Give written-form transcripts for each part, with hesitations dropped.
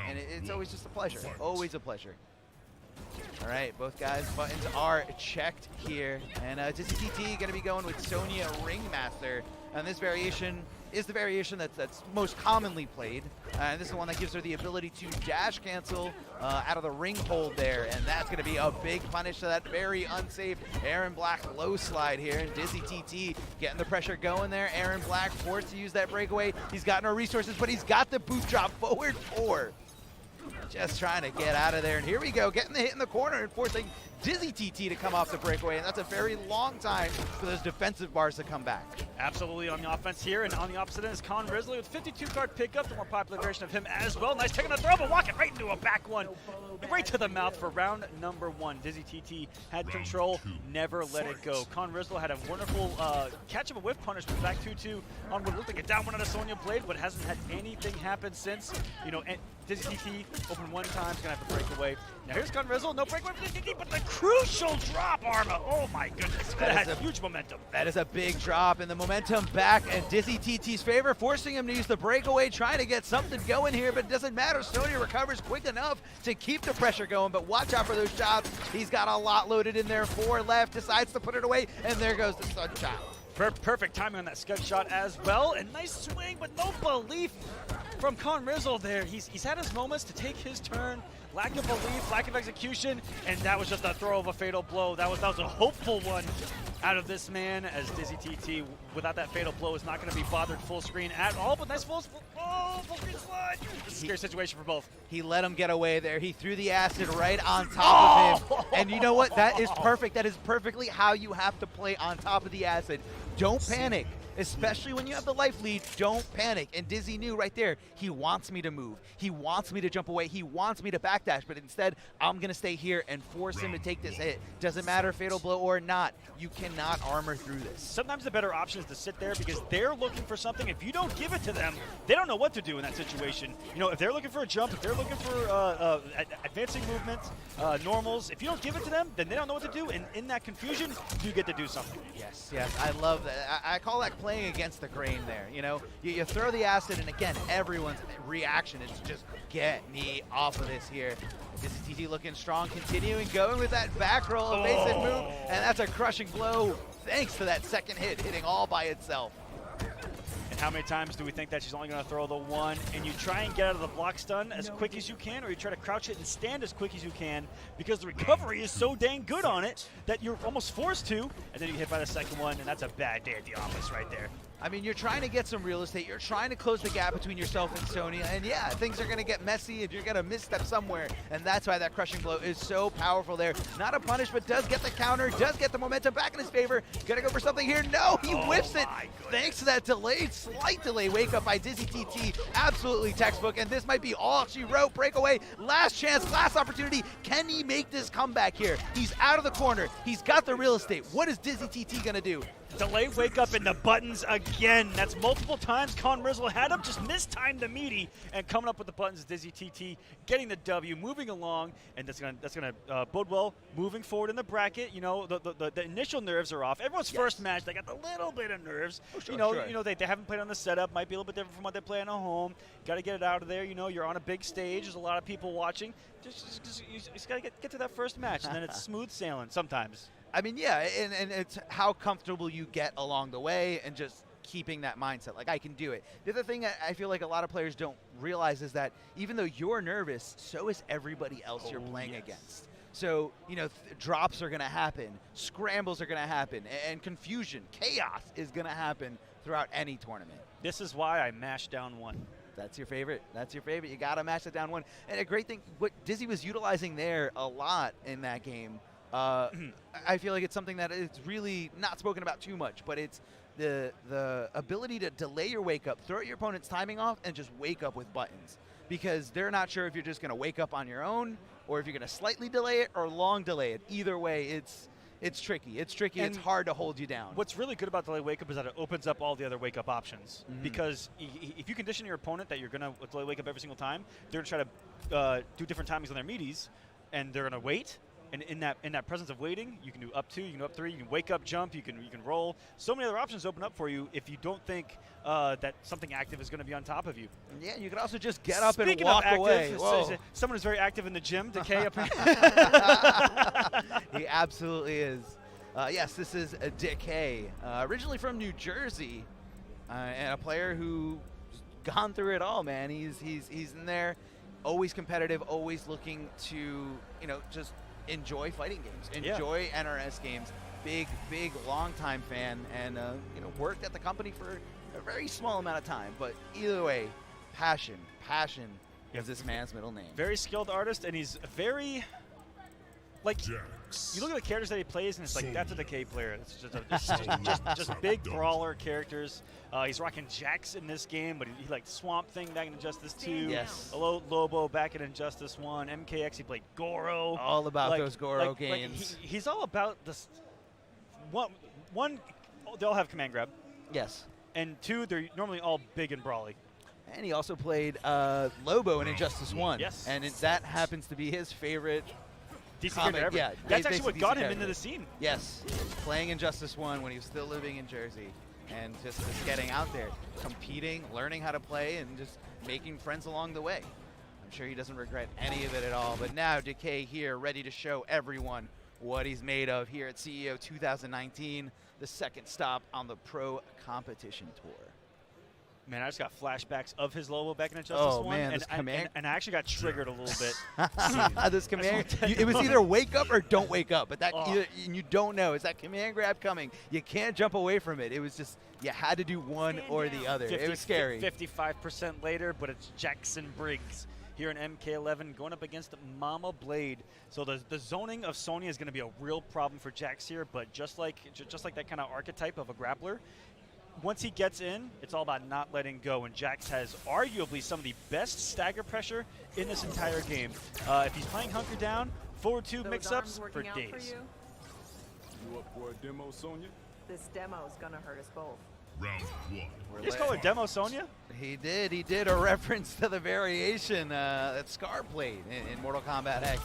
and it's always just a pleasure. Always a pleasure. All right, both guys' buttons are checked here, and Dizzy TT gonna be going with Sonya Ringmaster, and this variation is the variation that's most commonly played, and this is the one that gives her the ability to dash cancel out of the ring hold there, and that's gonna be a big punish to that very unsafe Aaron Black low slide here, and Dizzy TT getting the pressure going there. Aaron Black forced to use that breakaway. He's got no resources, but he's got the boot drop forward 4. Just trying to get out of there, and here we go, getting the hit in the corner and forcing Dizzy TT to come off the breakaway, and that's a very long time for those defensive bars to come back. Absolutely on the offense here, and on the opposite end is CHRISG with 52-card pickup, the more popular version of him as well. Nice taking the throw, but walking right into a back one, right to the mouth for round number 1. Dizzy TT had control, never let it go. CHRISG had a wonderful catch of a whiff punish with back 2-2 on what looked like a down one on a Sonya blade, but hasn't had anything happen since. You know, and Dizzy TT open one time, is gonna have to break away. Now here's CHRISG, no breakaway for Dizzy TT, but the crucial drop, Arma. Oh my goodness, that had huge momentum. That is a big drop, and the momentum back in Dizzy TT's favor, forcing him to use the breakaway, trying to get something going here, but it doesn't matter. Sonya recovers quick enough to keep the pressure going, but watch out for those shots. He's got a lot loaded in there. 4 left, decides to put it away, and there goes the sun shot. Perfect timing on that scud shot as well, and nice swing, but no belief from CHRISG there. He's had his moments to take his turn. Lack of belief, lack of execution, and that was just a throw of a fatal blow. That was a hopeful one out of this man, as Dizzy TT, without that fatal blow, is not going to be bothered full screen at all, but nice full screen slide. This is a scary situation for both. He let him get away there. He threw the acid right on top of him. And you know what? That is perfect. That is perfectly how you have to play on top of the acid. Don't panic. Especially when you have the life lead, don't panic. And Dizzy knew right there, he wants me to move. He wants me to jump away. He wants me to backdash, but instead, I'm going to stay here and force him to take this hit. Doesn't matter fatal blow or not, you cannot armor through this. Sometimes the better option is to sit there because they're looking for something. If you don't give it to them, they don't know what to do in that situation. You know, if they're looking for a jump, if they're looking for advancing movements, normals, if you don't give it to them, then they don't know what to do, and in that confusion, you get to do something. Yes, I love that. I call that playing against the grain there. You know, you throw the acid, and again, everyone's reaction is to just get me off of this here. Dizzy TT looking strong, continuing, going with that back roll, evasive move, and that's a crushing blow thanks to that second hit, hitting all by itself. And how many times do we think that she's only going to throw the one, and you try and get out of the block stun as quick as you can, or you try to crouch it and stand as quick as you can, because the recovery is so dang good on it that you're almost forced to, and then you get hit by the second one, and that's a bad day at the office right there. I mean, you're trying to get some real estate. You're trying to close the gap between yourself and Sonya. And yeah, things are going to get messy and you're going to misstep somewhere. And that's why that crushing blow is so powerful there. Not a punish, but does get the counter, does get the momentum back in his favor. Going to go for something here. No, he whiffs it. Thanks to that delayed, slight delay wake up by Dizzy TT. Absolutely textbook. And this might be all she wrote. Breakaway. Last chance, last opportunity. Can he make this comeback here? He's out of the corner. He's got the real estate. What is Dizzy TT going to do? Delay wake up in the buttons again. That's multiple times CHRISG had him, just mistimed the meaty, and coming up with the buttons, Dizzy TT getting the W, moving along, and that's gonna bode well moving forward in the bracket. You know, the initial nerves are off. Everyone's first match, they got a little bit of nerves. You know, they haven't played on the setup, might be a little bit different from what they play on a home. Got to get it out of there. You know, you're on a big stage. There's a lot of people watching. You just got to get to that first match, and then it's smooth sailing sometimes. I mean, yeah, and it's how comfortable you get along the way and just keeping that mindset, like I can do it. The other thing I feel like a lot of players don't realize is that even though you're nervous, so is everybody else you're playing against. So, you know, drops are going to happen, scrambles are going to happen, and confusion, chaos is going to happen throughout any tournament. This is why I mashed down one. That's your favorite. That's your favorite. You got to mash it down one. And a great thing, what Dizzy was utilizing there a lot in that game, I feel like it's something that is really not spoken about too much, but it's the ability to delay your wake up, throw your opponent's timing off, and just wake up with buttons. Because they're not sure if you're just going to wake up on your own, or if you're going to slightly delay it, or long delay it. Either way, it's tricky. It's tricky. And it's hard to hold you down. What's really good about delay wake up is that it opens up all the other wake up options. Because if you condition your opponent that you're going to delay wake up every single time, they're going to try to do different timings on their meaties, and they're going to wait. And in that presence of waiting, you can do up 2, you can do up 3, you can wake up, jump, you can roll. So many other options open up for you if you don't think that something active is going to be on top of you. Yeah, you can also just get up Speaking and walk of away. active, someone who's very active in the gym, Decay up here. He absolutely is. Yes, this is Decay, originally from New Jersey, and a player who's gone through it all, man. He's in there, always competitive, always looking to, just enjoy fighting games, enjoy NRS games. Big, long-time fan, and worked at the company for a very small amount of time. But either way, passion is this man's middle name. Very skilled artist, and he's very, like, you look at the characters that he plays, and it's like, that's a Decay player. It's just big brawler characters. He's rocking Jax in this game, but he like Swamp Thing back in Injustice 2. Yes. Lobo back in Injustice 1. MKX, he played Goro. All about those Goro games. He's all about this. One, they all have command grab. Yes. And 2, they're normally all big and brawly. And he also played Lobo in Injustice 1. Yes. And that happens to be his favorite DC character ever. Yeah, that's actually what got him character. into the scene. Yes. Playing Injustice 1 when he was still living in Jersey. And just getting out there, competing, learning how to play, and just making friends along the way. I'm sure he doesn't regret any of it at all. But now Decay here, ready to show everyone what he's made of here at CEO 2019, the second stop on the Pro Competition Tour. Man, I just got flashbacks of his Lobo back in Injustice 1, man, and I actually got triggered a little bit. This command, it was either wake up or don't wake up, but you don't know. Is that command grab coming? You can't jump away from it. It was just, you had to do one or the other. It was scary. 55% later, but it's Jackson Briggs here in MK11 going up against Mama Blade. So the zoning of Sonya is going to be a real problem for Jax here, but just like that kind of archetype of a grappler, once he gets in, it's all about not letting go, and Jax has arguably some of the best stagger pressure in this entire game. If he's playing Hunker Down, forward 2 mix-ups for days. You up for a demo, Sonya? This demo's gonna hurt us both. Round 1. You just call her Demo Sonya? He did a reference to the variation that Scar played in Mortal Kombat X.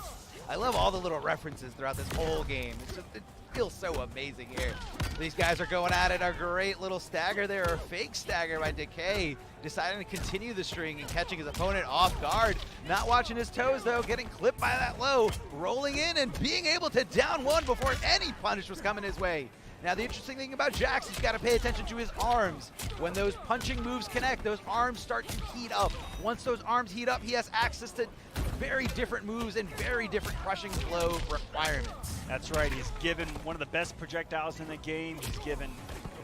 I love all the little references throughout this whole game. It feels so amazing here. These guys are going at it. A great little stagger there, a fake stagger by Decay, deciding to continue the string and catching his opponent off guard. Not watching his toes though, getting clipped by that low, rolling in and being able to down one before any punish was coming his way. Now the interesting thing about Jax, he's got to pay attention to his arms. When those punching moves connect, those arms start to heat up. Once those arms heat up, he has access to very different moves and very different crushing blow requirements. That's right, he's given one of the best projectiles in the game. He's given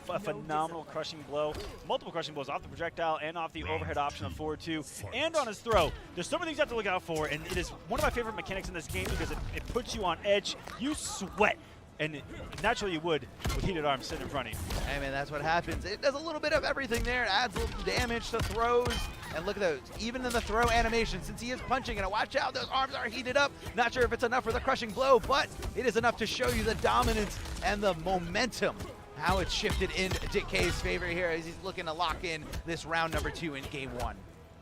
a phenomenal crushing blow, multiple crushing blows off the projectile and off the overhead option of forward 2, and on his throw. There's so many things you have to look out for, and it is one of my favorite mechanics in this game because it puts you on edge. You sweat. And naturally you would with heated arms sitting in front of you. I mean, that's what happens. It does a little bit of everything there. It adds a little damage to throws. And look at those. Even in the throw animation, since he is punching, and watch out, those arms are heated up. Not sure if it's enough for the crushing blow, but it is enough to show you the dominance and the momentum. How it's shifted in Decay's favor here as he's looking to lock in this round number 2 in game 1.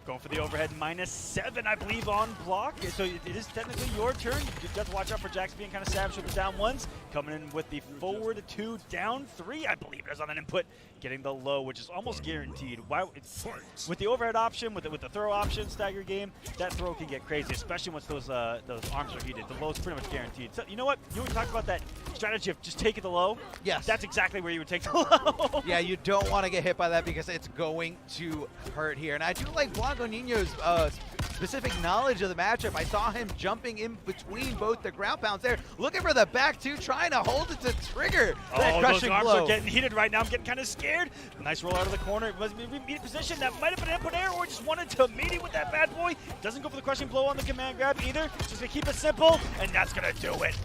Going for the overhead -7, I believe, on block. So it is technically your turn. You have to watch out for Jax being kind of savage with the down ones. Coming in with the forward 2, down 3, I believe it is on that input. Getting the low, which is almost guaranteed. With the overhead option, with the throw option, stagger game, that throw can get crazy, especially once those arms are heated. The low is pretty much guaranteed. So you know what? You would talk about that strategy of just taking the low. Yes. That's exactly where you would take the low. Yeah, you don't want to get hit by that because it's going to hurt here. And I do like Blanco Nino's specific knowledge of the matchup. I saw him jumping in between both the ground pounds there, looking for the back 2, trying to hold it to trigger that crushing those arms blow. are getting heated right now. I'm getting kind of scared. Nice roll out of the corner. It must be meet position. That might have been an input air, or just wanted to meet it with that bad boy. Doesn't go for the crushing blow on the command grab either. Just gonna keep it simple, and that's gonna do it.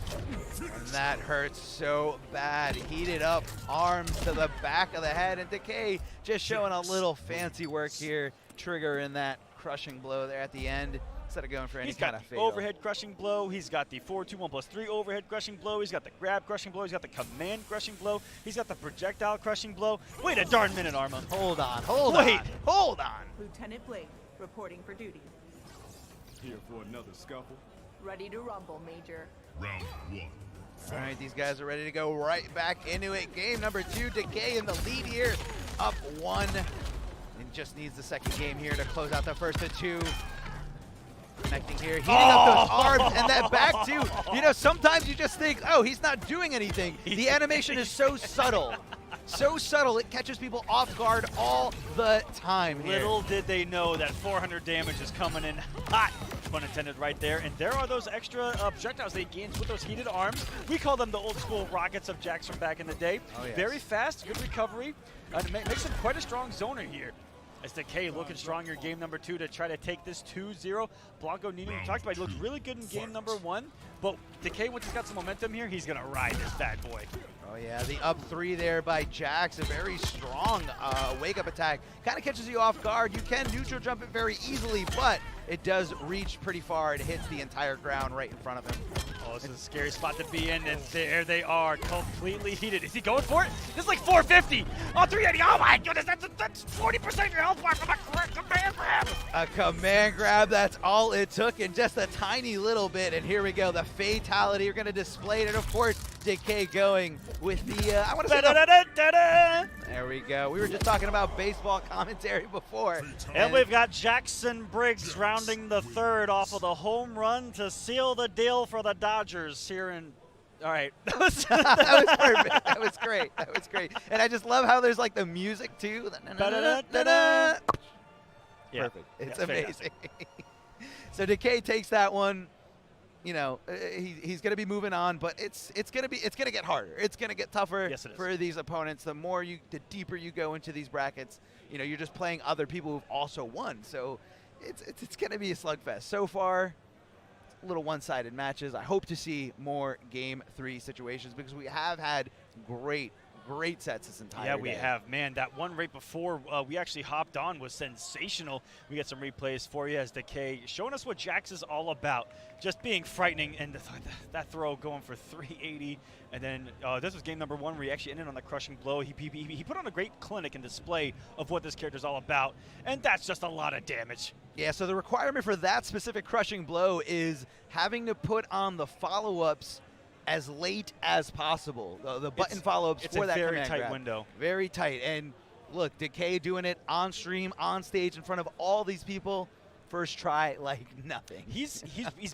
And that hurts so bad. Heated up arms to the back of the head, and Decay just showing a little fancy work here, triggering that crushing blow there at the end instead of going for any kind of fatal. Overhead crushing blow. He's got the 4-2-1+3 overhead crushing blow. He's got the grab crushing blow. He's got the command crushing blow. He's got the projectile crushing blow. Wait a darn minute, Arma. Hold on. Lieutenant Blake reporting for duty. Here for another scuffle? Ready to rumble, Major. Round 1. All right, these guys are ready to go right back into it. Game number 2, Decay in the lead here, up 1. And just needs the second game here to close out the first of 2. Connecting here, heating up those arms and that back too. You know, sometimes you just think, oh, he's not doing anything. The animation is so subtle. So subtle, it catches people off guard all the time here. Little did they know that 400 damage is coming in hot, pun intended right there. And there are those extra projectiles they gained with those heated arms. We call them the old school rockets of Jax from back in the day. Oh, yes. Very fast, good recovery. Makes him quite a strong zoner here. As Decay looking strong in game number 2 to try to take this 2-0. Blanco Nino, we talked about, he looked really good in game number 1. But Decay, once he's got some momentum here, he's going to ride this bad boy. Oh yeah, the up 3 there by Jax, a very strong wake-up attack. Kind of catches you off guard. You can neutral jump it very easily, but it does reach pretty far. It hits the entire ground right in front of him. Oh, this is a scary spot to be in, and there they are, completely heated. Is he going for it? This is like 450. Oh, 380. Oh my goodness, that's 40% of your health bar from a command grab. A command grab, that's all it took, and just a tiny little bit. And here we go, the fatality. You're going to display it, and of course, Decay going with the, I want to say there we go. We were just talking about baseball commentary before. And we've got Jackson Briggs rounding the 3rd off of the home run to seal the deal for the Dodgers here in. All right. That was perfect. That was great. That was great. And I just love how there's like the music too. Yeah. Perfect. It's amazing. So Decay takes that one. You know, he's going to be moving on, but it's going to get harder. It's going to get tougher for these opponents. The deeper you go into these brackets, you know, you're just playing other people who've also won. So it's going to be a slugfest. So far, little one-sided matches. I hope to see more Game 3 situations because we have had great sets this entire day. Yeah, we have. Man, that one right before we actually hopped on was sensational. We get some replays for you as Decay showing us what Jax is all about. Just being frightening, and that throw going for 380. And then this was game number 1 where he actually ended on the crushing blow. He put on a great clinic and display of what this character's all about, and that's just a lot of damage. Yeah, so the requirement for that specific crushing blow is having to put on the follow-ups as late as possible. The button follow-ups for that command grab. It's a very tight window. Very tight. And look, Decay doing it on stream, on stage, in front of all these people. First try like nothing. He's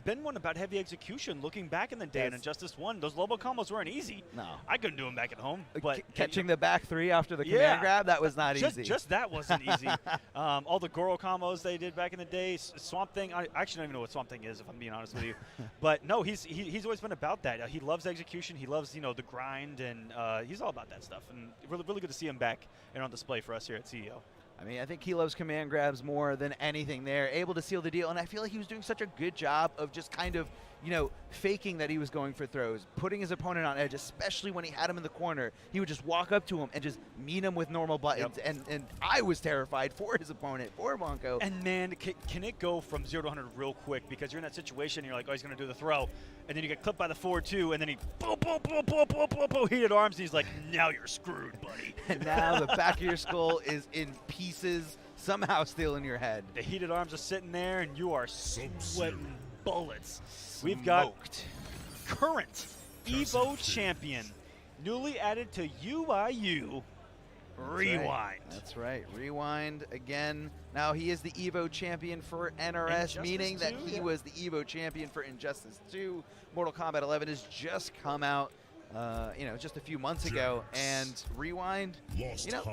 been one about heavy execution. Looking back in the day in Injustice 1, those Lobo combos weren't easy. No. I couldn't do them back at home. But catching the back 3 after the command grab, that was not easy. Just that wasn't easy. All the Goro combos they did back in the day, Swamp Thing. I actually don't even know what Swamp Thing is, if I'm being honest with you. But no, he's always been about that. He loves execution. He loves the grind, and he's all about that stuff. And really good to see him back and on display for us here at CEO. I mean, I think he loves command grabs more than anything there, able to seal the deal. And I feel like he was doing such a good job of just kind of, faking that he was going for throws, putting his opponent on edge, especially when he had him in the corner. He would just walk up to him and just meet him with normal buttons. Yep. And I was terrified for his opponent, for Blanco. And man, can it go from 0 to 100 real quick? Because you're in that situation, and you're like, oh, he's going to do the throw. And then you get clipped by the 4-2, and then he boom, heated arms, and he's like, now you're screwed, buddy. And now the back of your skull is in pieces, somehow still in your head. The heated arms are sitting there, and you are sweating bullets. We've got current EVO champion, newly added to UIU, Rewind. That's right. Rewind again. Now he is the EVO champion for NRS, meaning that he was the EVO champion for Injustice 2. Mortal Kombat 11 has just come out, just a few months ago, and Rewind,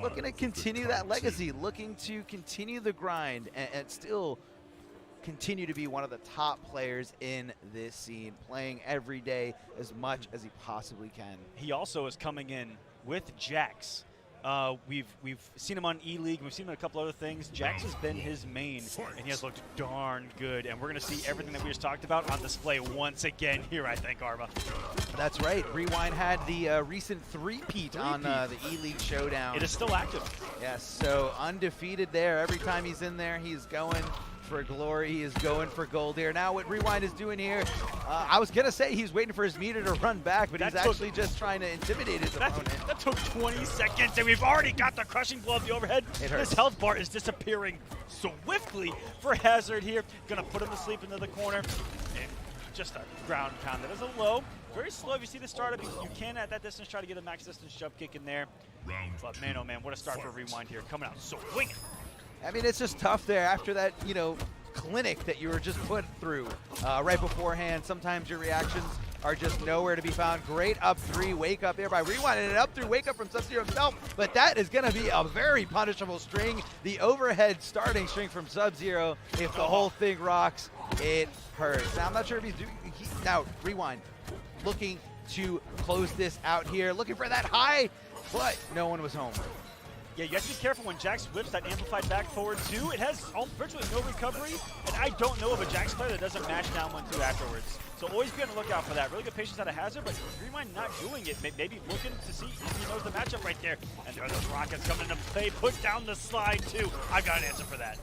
looking to continue that legacy, looking to continue the grind, and still continue to be one of the top players in this scene, playing every day as much as he possibly can. He also is coming in with Jax. We've seen him on E-League. We've seen him in a couple other things. Jax has been his main, and he has looked darn good. And we're going to see everything that we just talked about on display once again here, I think, Arba. That's right. Rewind had the recent three-peat on the E-League Showdown. It is still active. Yes, so undefeated there. Every time he's in there, he's going for glory. He is going for gold here. Now what Rewind is doing here, I was going to say he's waiting for his meter to run back, but he's actually just trying to intimidate his opponent. That took 20 seconds, and we've already got the crushing blow of the overhead. His health bar is disappearing swiftly for Hazard here. Going to put him to sleep into the corner. And just a ground pound. That is a low. Very slow. If you see the startup, you can at that distance try to get a max distance jump kick in there. But man, oh man, what a start for Rewind here. Coming out so swinging. I mean, it's just tough there after that, you know, clinic that you were just put through right beforehand. Sometimes your reactions are just nowhere to be found. Great up three, wake up there by Rewind, and an up through wake up from Sub-Zero himself, but that is gonna be a very punishable string. The overhead starting string from Sub-Zero, if the whole thing rocks, it hurts. Now, I'm not sure if he's doing, now Rewind looking to close this out here, looking for that high, but no one was home. Yeah, you have to be careful when Jax whips that amplified back forward too. It has virtually no recovery, and I don't know of a Jax player that doesn't mash down 1-2 afterwards. So always be on the lookout for that. Really good patience out of Hazard, but Rewind not doing it. Maybe looking to see if he knows the matchup right there. And there are those rockets coming into play. Put down the slide too. I got an answer for that.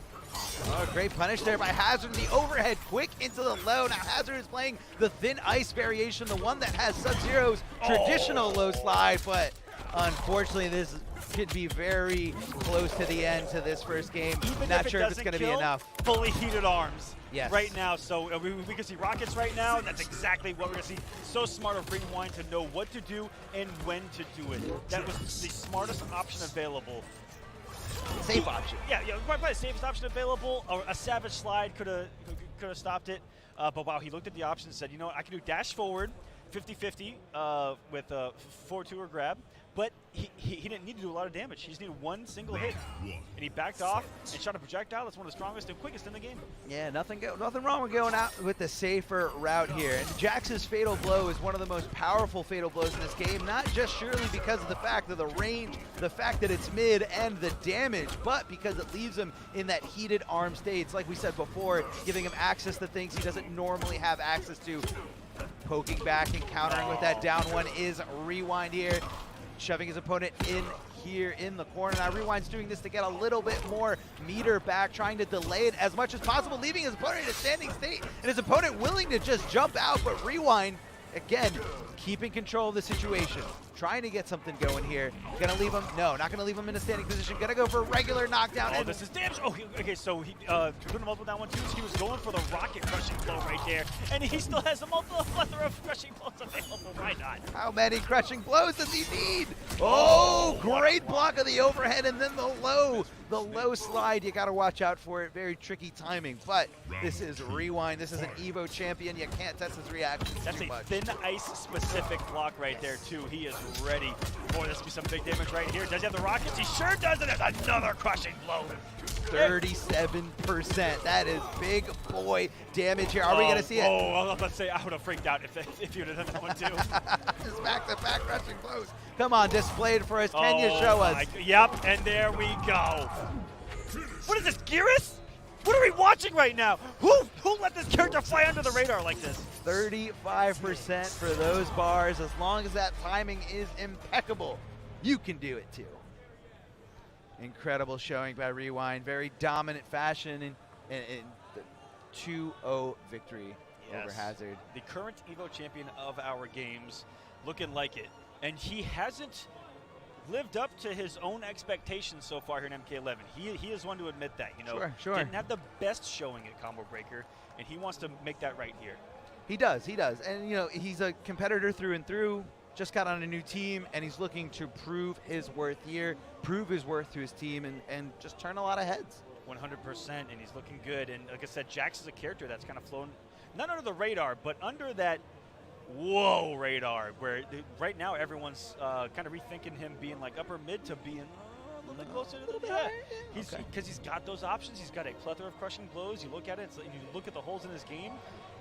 Oh, great punish there by Hazard. The overhead quick into the low. Now Hazard is playing the thin ice variation, the one that has Sub-Zero's traditional low slide, but unfortunately this could be very close to the end to this first game. Even not if sure if it's going to be enough. Fully heated arms right now. So we can see rockets right now. That's exactly what we're going to see. So smart of Rewind to know what to do and when to do it. That was the smartest option available. Safe option. Yeah, probably the safest option available. Or a savage slide could have stopped it. But wow, he looked at the option and said, you know what, I can do dash forward, 50-50 with a 4-2 or grab. But he didn't need to do a lot of damage. He just needed one single hit. And he backed off and shot a projectile. That's one of the strongest and quickest in the game. Yeah, nothing wrong with going out with the safer route here. And Jax's fatal blow is one of the most powerful fatal blows in this game, not just surely because of the fact of the range, the fact that it's mid, and the damage, but because it leaves him in that heated arm state. It's like we said before, giving him access to things he doesn't normally have access to. Poking back and countering with that down one is Rewind here. Shoving his opponent in here in the corner. Now Rewind's doing this to get a little bit more meter back, trying to delay it as much as possible, leaving his opponent in a standing state, and his opponent willing to just jump out, but Rewind, again, keeping control of the situation, trying to get something going here. Gonna leave him, no, not gonna leave him in a standing position, gonna go for a regular knockdown. Oh, this is damage. Oh, okay, so he put him up with that one too. So he was going for the rocket crushing blow right there, and he still has a multiple plethora of crushing blows available. Why not? How many crushing blows does he need? Oh, great block of the overhead, and then the low slide. You gotta watch out for it. Very tricky timing, but this is Rewind. This is an Evo champion. You can't test his reactions That's too a much. thin ice specific block right there too. He is ready. Boy, this will be some big damage right here. Does he have the rockets? He sure does, and there's another crushing blow. 37%. That is big boy damage here. Are we going to see it? Oh, I was about to say, I would have freaked out if you would have done that one too. Just back-to-back crushing blows. Come on, display it for us. Can you show us? Yep, and there we go. What is this, Geras? What are we watching right now? Who let this character fly under the radar like this? 35% for those bars. As long as that timing is impeccable, you can do it too. Incredible showing by Rewind. Very dominant fashion in the 2-0 victory over Hazard. The current Evo champion of our games, looking like it. And he hasn't lived up to his own expectations so far here in MK11. He is one to admit that, you know. Sure. Didn't have the best showing at Combo Breaker, and he wants to make that right here. He does. And, you know, he's a competitor through and through. Just got on a new team, and he's looking to prove his worth here, prove his worth to his team, and just turn a lot of heads. 100%, and he's looking good. And like I said, Jax is a character that's kind of flown, not under the radar, but under that whoa radar, where right now everyone's kind of rethinking him being like upper mid to being a little bit closer to the back. Because he's got those options. He's got a plethora of crushing blows. You look at it, and you look at the holes in his game,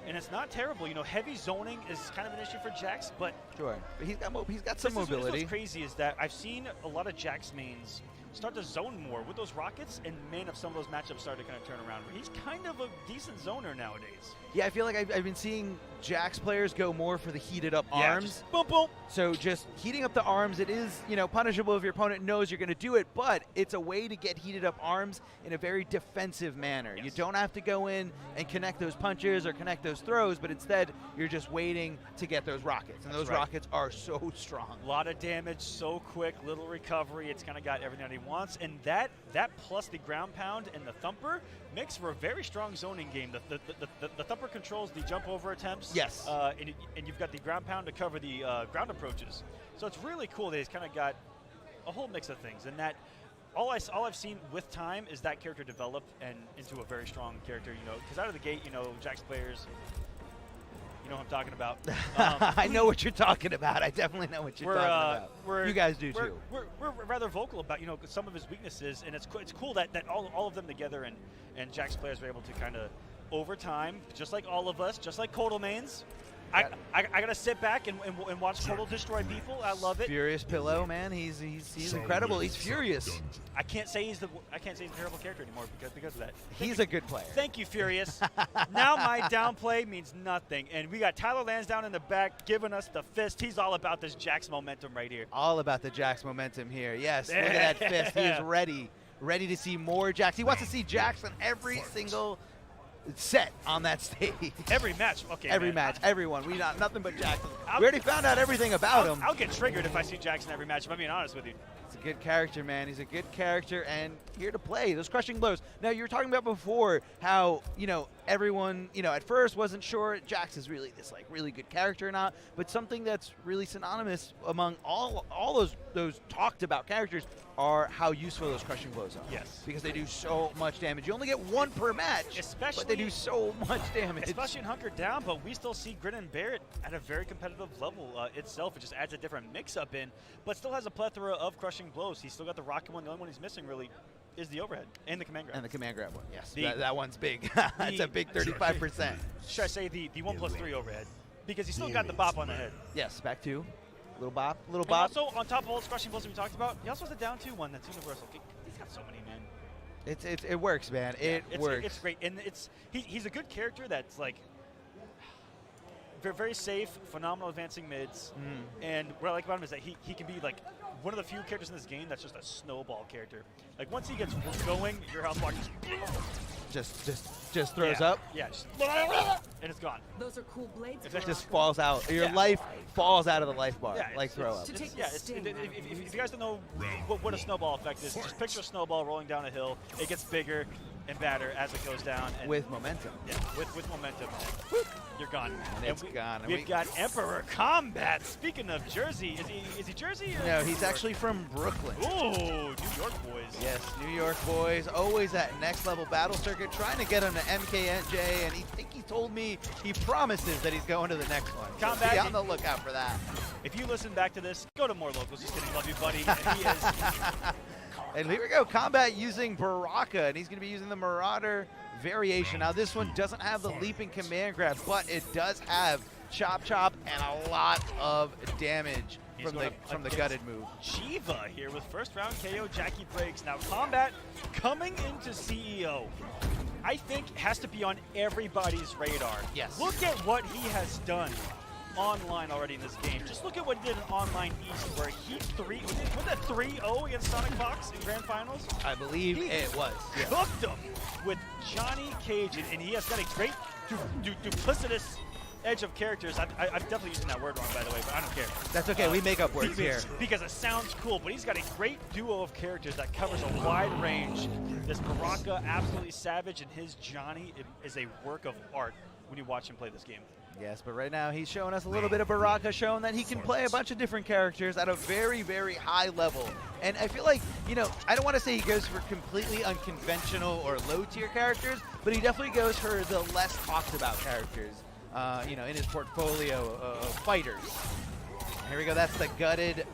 and it's not terrible. You know, heavy zoning is kind of an issue for Jax, but but he's got some mobility. What's crazy is that I've seen a lot of Jax mains start to zone more with those rockets, and man, if some of those matchups start to kind of turn around. He's kind of a decent zoner nowadays. Yeah, I feel like I've been seeing Jax players go more for the heated up arms. Just boom, boom. So just heating up the arms, it is, you know, punishable if your opponent knows you're going to do it, but it's a way to get heated up arms in a very defensive manner. Yes. You don't have to go in and connect those punches or connect those throws, but instead you're just waiting to get those rockets, and those rockets are so strong. A lot of damage, so quick, little recovery. It's kind of got everything that he wants, and that plus the ground pound and the thumper makes for a very strong zoning game. The thumper controls the jump over attempts. Yes. And you've got the ground pound to cover the ground approaches. So it's really cool that he's kind of got a whole mix of things, and that all I've seen with time is that character develop and into a very strong character. You know, because out of the gate, you know, Jax players, you know what I'm talking about. I know what you're talking about. I definitely know what you're talking about. You guys do too. We're rather vocal about, you know, some of his weaknesses, and it's cool that all of them together and Jax players are able to kind of over time, just like all of us, just like Kodal mains. I gotta sit back and watch Kodal destroy people. I love it. Furious Pillow, man, he's incredible. He's furious. I can't say he's a terrible character anymore because of that. He's a good player. Thank you, Furious. Now my downplay means nothing, and we got Tyler Lansdowne in the back giving us the fist. He's all about this Jax momentum right here. All about the Jax momentum here. Yes, look at that fist. He is ready to see more Jax. He wants to see Jax on every single set on that stage. Every match. Okay. Every match. Everyone. We got nothing but Jackson. We already found out everything about him. I'll get triggered if I see Jackson every match, if I'm being honest with you. He's a good character, man. He's a good character and here to play. Those crushing blows. Now, you were talking about before how, you know, everyone, you know, at first wasn't sure Jax is really this, like, really good character or not, but something that's really synonymous among all those talked about characters are how useful those crushing blows are. Yes. Because they do so much damage. You only get one per match, but they do so much damage. Especially in Hunkered Down, but we still see Grin and Barrett at a very competitive level itself. It just adds a different mix-up in, but still has a plethora of crushing blows. He's still got the rocket one. The only one he's missing really is the overhead and the command grab. And the command grab one, yes. That one's big. That's a big 35%. Should I say the 1+3 overhead? Because he's still got the bop on the head. Yes, back two. Little bop, little And bop. also, on top of all the crushing blows we talked about, he also has a down 2 one that's universal. He's got so many, man. It works, man. It works. It's great, and he's a good character that's like very safe, phenomenal advancing mids. And what I like about him is that he can be like one of the few characters in this game that's just a snowball character. Like once he gets going, your health bar just throws up. Yeah, and it's gone. Those are cool blades. It just falls out. Your life falls out of the life bar, like throw up. If you guys don't know what a snowball effect is, just picture a snowball rolling down a hill. It gets bigger and badder as it goes down. And with momentum. Yeah, with momentum. You're gone. And it's gone. We've got Emperor Kombat. Speaking of Jersey, is he Jersey? Or no, he's actually from Brooklyn. Ooh, New York boys. Yes, New York boys. Always at next level battle circuit, trying to get him to MKNJ, and he told me he promises that he's going to the next one. Kombat, so be on the lookout for that. If you listen back to this, go to more locals. Just kidding, love you, buddy. And he is. And here we go, Kombat using Baraka, and he's going to be using the Marauder variation. Now, this one doesn't have the leaping command grab, but it does have Chop Chop and a lot of damage from the gutted move. Shiva here with first round KO. Jackie breaks. Now, Kombat coming into CEO, I think has to be on everybody's radar. Yes. Look at what he has done online already in this game. Just look at what he did in Online East, where he was that 3-0 against Sonic Fox in Grand Finals? I believe it was. He cooked him with Johnny Cage, and he has got a great duplicitous edge of characters. I'm definitely using that word wrong, by the way, but I don't care. That's okay. We make up words here. Because it sounds cool, but he's got a great duo of characters that covers a wide range. This Baraka, absolutely savage, and his Johnny is a work of art when you watch him play this game. Yes, but right now he's showing us a little bit of Baraka, showing that he can play a bunch of different characters at a very, very high level. And I feel like, you know, I don't want to say he goes for completely unconventional or low-tier characters, but he definitely goes for the less talked about characters, you know, in his portfolio of fighters. Here we go, that's the gutted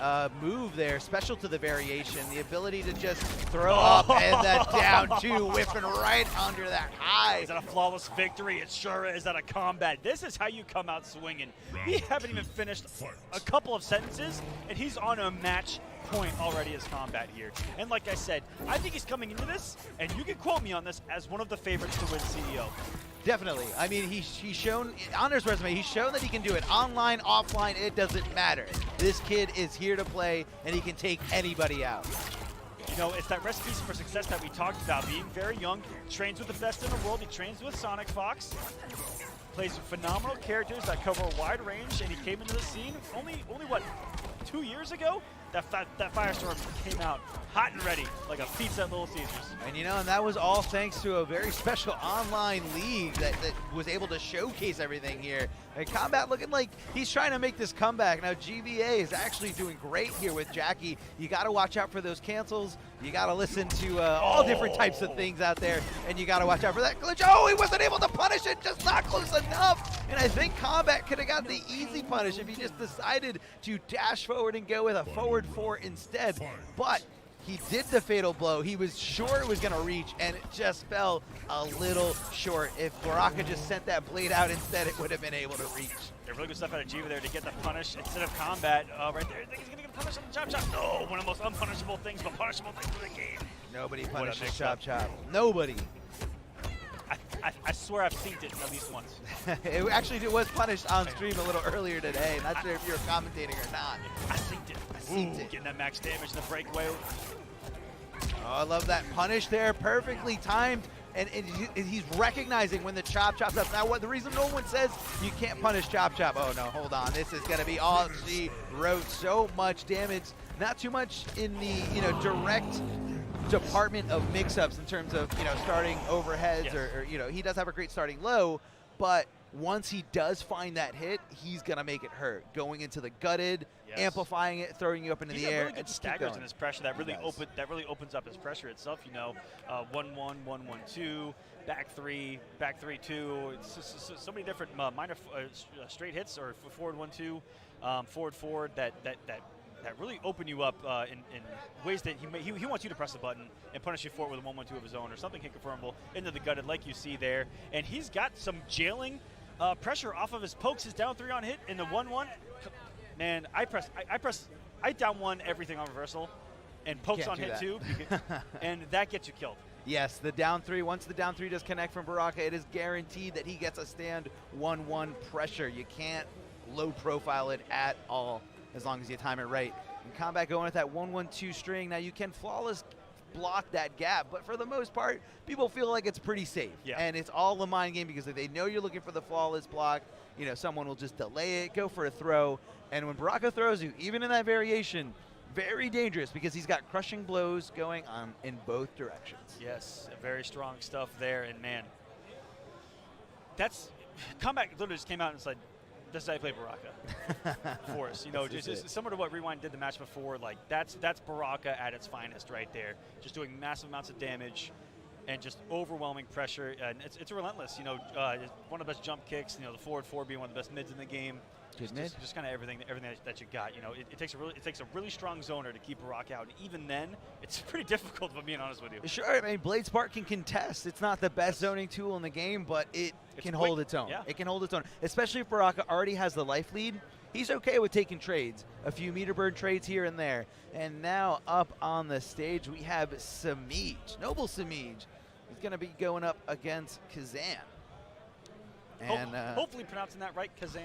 move there, special to the variation, the ability to just throw up and that down two, whipping right under that high. Is that a flawless victory? It sure is. That a Kombat. This is how you come out swinging. We haven't even finished a couple of sentences, and he's on a match point already as Kombat here. And like I said, I think he's coming into this, and you can quote me on this, as one of the favorites to win CEO. Definitely. I mean, he's shown, on his resume, he's shown that he can do it online, offline, it doesn't matter. This kid is here to play, and he can take anybody out. You know, it's that recipe for success that we talked about. Being very young, trains with the best in the world. He trains with Sonic Fox, plays with phenomenal characters that cover a wide range, and he came into the scene only what, 2 years ago, that Firestorm came out hot and ready, like a pizza at Little Caesars. And and that was all thanks to a very special online league that was able to showcase everything here. And Kombat looking like he's trying to make this comeback. Now GVA is actually doing great here with Jackie. You got to watch out for those cancels. You got to listen to all different types of things out there, and you got to watch out for that glitch. Oh, he wasn't able to punish it, just not close enough. And I think Kombat could have got the easy punish if he just decided to dash forward and go with a forward 4 instead. But he did the fatal blow. He was sure it was going to reach, and it just fell a little short. If Baraka just sent that blade out instead, it would have been able to reach. Yeah, really good stuff out of Jiva there to get the punish instead of Kombat right there. I think he's going to get a punish on the chop chop. No, one of the most unpunishable things, but punishable things in the game. Nobody punishes chop chop. Nobody. I swear I've seen it at least once. It actually was punished on stream a little earlier today. Not sure if you're commentating or not. I synced it. Getting that max damage in the breakaway. Oh, I love that punish there. Perfectly timed. And he's recognizing when the chop chops up. Now, the reason no one says you can't punish chop chop. Oh, no, hold on. This is going to be all she wrote. So much damage. Not too much in the, direct department of mix-ups in terms of, starting overheads. Yes. Or, he does have a great starting low. But once he does find that hit, he's going to make it hurt. Going into the gutted, amplifying it, throwing you up into the air. Really good staggers in his pressure. That really opens up his pressure itself. 1-1, 1-1-2, back 3, 2. It's so many different minor straight hits or forward 1-2, forward that really open you up in ways that he wants you to press the button and punish you for it with a 1-1-2 of his own or something confirmable into the gutted like you see there. And he's got some jailing pressure off of his pokes, his down 3 on hit in the 1-1. Man, I down 1 everything on reversal and pokes on hit too, and that gets you killed. Yes, the down 3, once the down 3 does connect from Baraka, it is guaranteed that he gets a stand 1-1 pressure. You can't low profile it at all as long as you time it right. And Kombat going with that 1-1-2 string. Now you can flawless block that gap, but for the most part, people feel like it's pretty safe. Yeah. And it's all a mind game because if they know you're looking for the flawless block, someone will just delay it, go for a throw. And when Baraka throws you, even in that variation, very dangerous because he's got crushing blows going on in both directions. Yes, very strong stuff there. And man, Kombat literally just came out and said, this is how you play Baraka for us. Just similar to what Rewind did the match before. Like that's Baraka at its finest right there. Just doing massive amounts of damage and just overwhelming pressure. And it's relentless. One of the best jump kicks. The forward 4 being one of the best mids in the game. Just kind of everything that you got. It takes a really strong zoner to keep Baraka out. And even then, it's pretty difficult, if I'm being honest with you. Sure, I mean, Blade Spark can contest. It's not the best zoning tool in the game, but it can hold its own. Yeah. It can hold its own, especially if Baraka already has the life lead. He's okay with taking trades, a few meter burn trades here and there. And now up on the stage, we have SEMIJ, Noble SEMIJ. He's going to be going up against Kazan. And hopefully pronouncing that right, Kazan.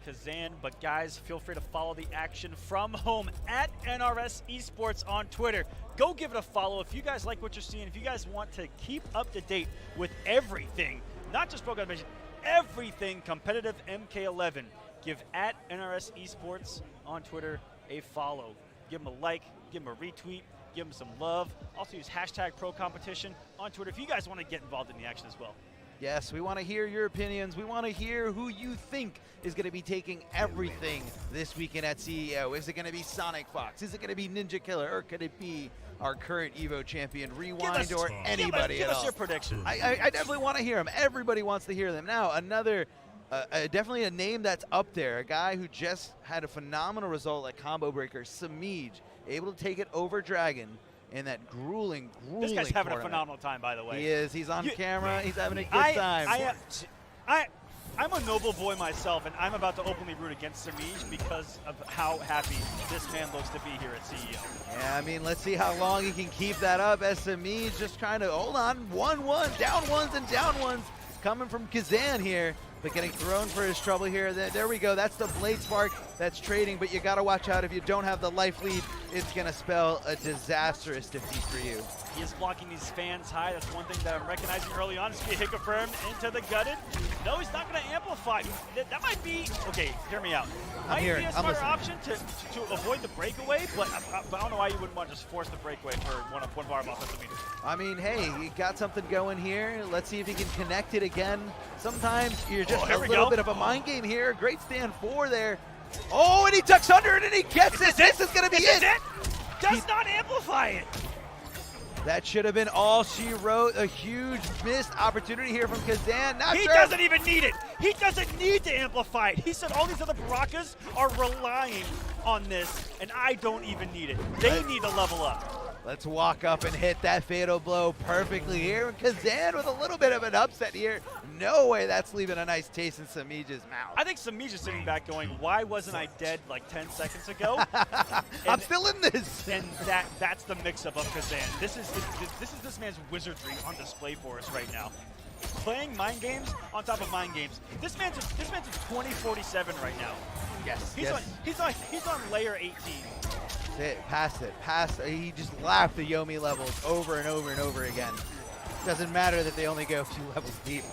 Kazan, but guys, feel free to follow the action from home at NRS Esports on Twitter. Go give it a follow if you guys like what you're seeing. If you guys want to keep up to date with everything, not just Pro Animation, everything competitive MK11, give at NRS Esports on Twitter a follow. Give them a like, give them a retweet, give them some love. Also use hashtag #ProCompetition on Twitter if you guys want to get involved in the action as well. Yes, we want to hear your opinions. We want to hear who you think is going to be taking everything this weekend at CEO. Is it going to be Sonic Fox? Is it going to be NINJAKILLA? Or could it be our current EVO champion, Rewind, or anybody give at us all? Your prediction. I definitely want to hear them. Everybody wants to hear them. Now, another, definitely a name that's up there, a guy who just had a phenomenal result at Combo Breaker, SEMIJ, able to take it over Dragon in that grueling This guy's having tournament. a phenomenal time, by the way. He is. He's on camera. He's having a good time. I'm a Noble boy myself, and I'm about to openly root against SEMIJ because of how happy this man looks to be here at CEO. Yeah, I mean, let's see how long he can keep that up. SEMIJ just trying to hold on. 1-1, down ones and down ones coming from Kazan here. but getting thrown for his trouble here. There we go. That's the Blade Spark that's trading, but you got to watch out. If you don't have the life lead, it's going to spell a disastrous defeat for you. He is blocking these fans high. That's one thing that I'm recognizing early on. Is hit confirmed into the gutted. No, he's not going to amplify. That might be, okay, hear me out. Might be a smarter option to avoid the breakaway, but I don't know why you wouldn't want to just force the breakaway for one of our offensive meters. I mean, hey, he got something going here. Let's see if he can connect it again. Sometimes you're just a little bit of a mind game here. Great stand 4 there. Oh, and he tucks under it and he gets it. This is going to be it. Does not amplify it. That should have been all she wrote. A huge missed opportunity here from Kazan. He doesn't even need it. He doesn't need to amplify it. He said all these other Barakas are relying on this, and I don't even need it. They need to level up. Let's walk up and hit that fatal blow perfectly here. Kazan with a little bit of an upset here. No way that's leaving a nice taste in Semij's mouth. I think Semij is sitting back going, why wasn't I dead like 10 seconds ago? I'm still in this. And that's the mix-up of Kazan. This is this man's wizardry on display for us right now. Playing mind games on top of mind games. This man's at 2047 right now. Yes. He's on layer 18. Pass it. He just laughed the Yomi levels over and over and over again. Doesn't matter that they only go a few levels deep.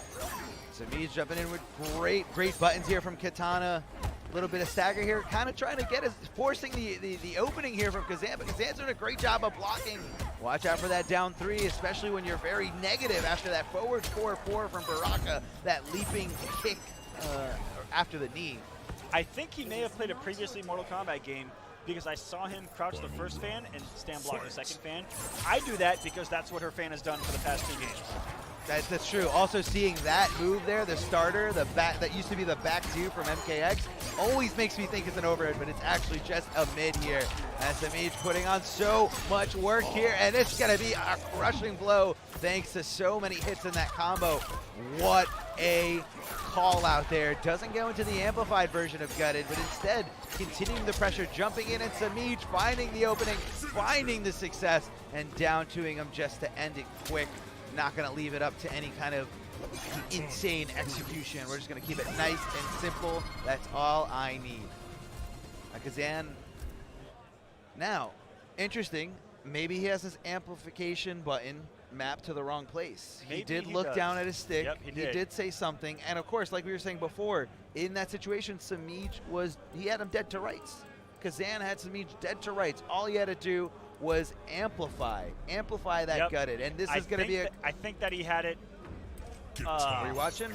Semij jumping in with great buttons here from Katana. A little bit of stagger here, kind of trying to get us, forcing the opening here from Kazan, but Kazan's doing a great job of blocking. Watch out for that down 3, especially when you're very negative after that forward 4-4 from Baraka, that leaping kick after the knee. I think he may have played a previously Mortal Kombat game because I saw him crouch the first fan and stand block the second fan. I do that because that's what her fan has done for the past 2 games. That's true. Also seeing that move there, the starter, the back that used to be the back 2 from MKX, always makes me think it's an overhead, but it's actually just a mid here. And SEMIJ putting on so much work here, and it's gonna be a crushing blow thanks to so many hits in that combo. What a call out there. Doesn't go into the amplified version of Gutted, but instead continuing the pressure, jumping in, and SEMIJ finding the opening, finding the success, and down 2ing him just to end it quick. Not going to leave it up to any kind of insane execution. We're just going to keep it nice and simple. That's all I need. Kazan. Now, interesting. Maybe he has this amplification button mapped to the wrong place. He did look down at his stick. Yep, he did say something. And of course, like we were saying before, in that situation, SEMIJ he had him dead to rights. Kazan had SEMIJ dead to rights. All he had to do was amplify that Gutted, and this is going to be I think that he had it. Are you watching?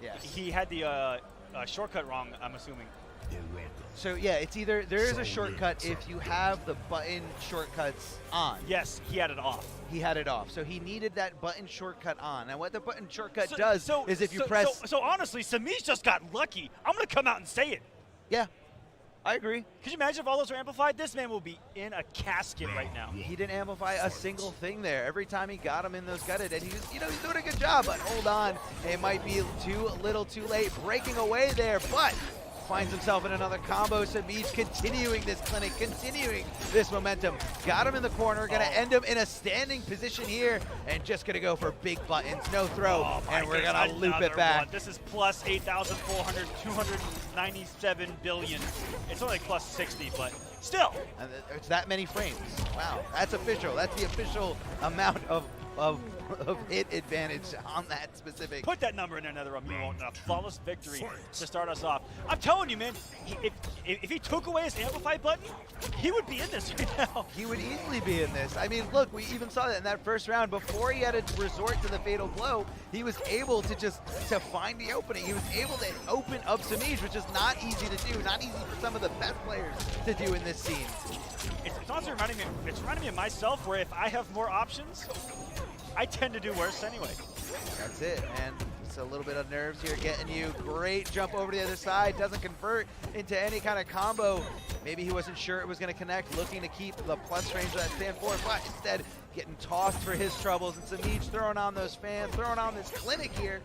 Yes. He had the shortcut wrong, I'm assuming. So yeah, it's either there is a shortcut if you have the button shortcuts on. Yes, he had it off. He had it off, so he needed that button shortcut on. And what the button shortcut does is if you press. So honestly, SEMIJ just got lucky. I'm going to come out and say it. Yeah. I agree. Could you imagine if all those were amplified? This man will be in a casket right now. He didn't amplify a single thing there. Every time he got him in those Gutted, and he's doing a good job, but hold on. It might be too little too late. Breaking away there, but finds himself in another combo. SEMIJ continuing this clinic, continuing this momentum. Got him in the corner, gonna end him in a standing position here, and just gonna go for big buttons, no throw, and we're gonna loop it back. This is plus 8,400, 297 billion. It's only plus 60, but still. And it's that many frames. Wow, that's official. That's the official amount of hit advantage on that specific. Put that number in there, another a flawless victory to start us off. I'm telling you, man, if he took away his amplified button, he would be in this right now. He would easily be in this. I mean, look, we even saw that in that first round. Before he had to resort to the fatal blow, he was able to find the opening. He was able to open up SEMIJ, which is not easy to do, not easy for some of the best players to do in this scene. It's also reminding me of myself, where if I have more options, I tend to do worse anyway. That's it, man. It's a little bit of nerves here getting you. Great jump over to the other side. Doesn't convert into any kind of combo. Maybe he wasn't sure it was going to connect, looking to keep the plus range of that stand 4, but instead getting tossed for his troubles. And SEMIJ throwing on those fans, throwing on this clinic here.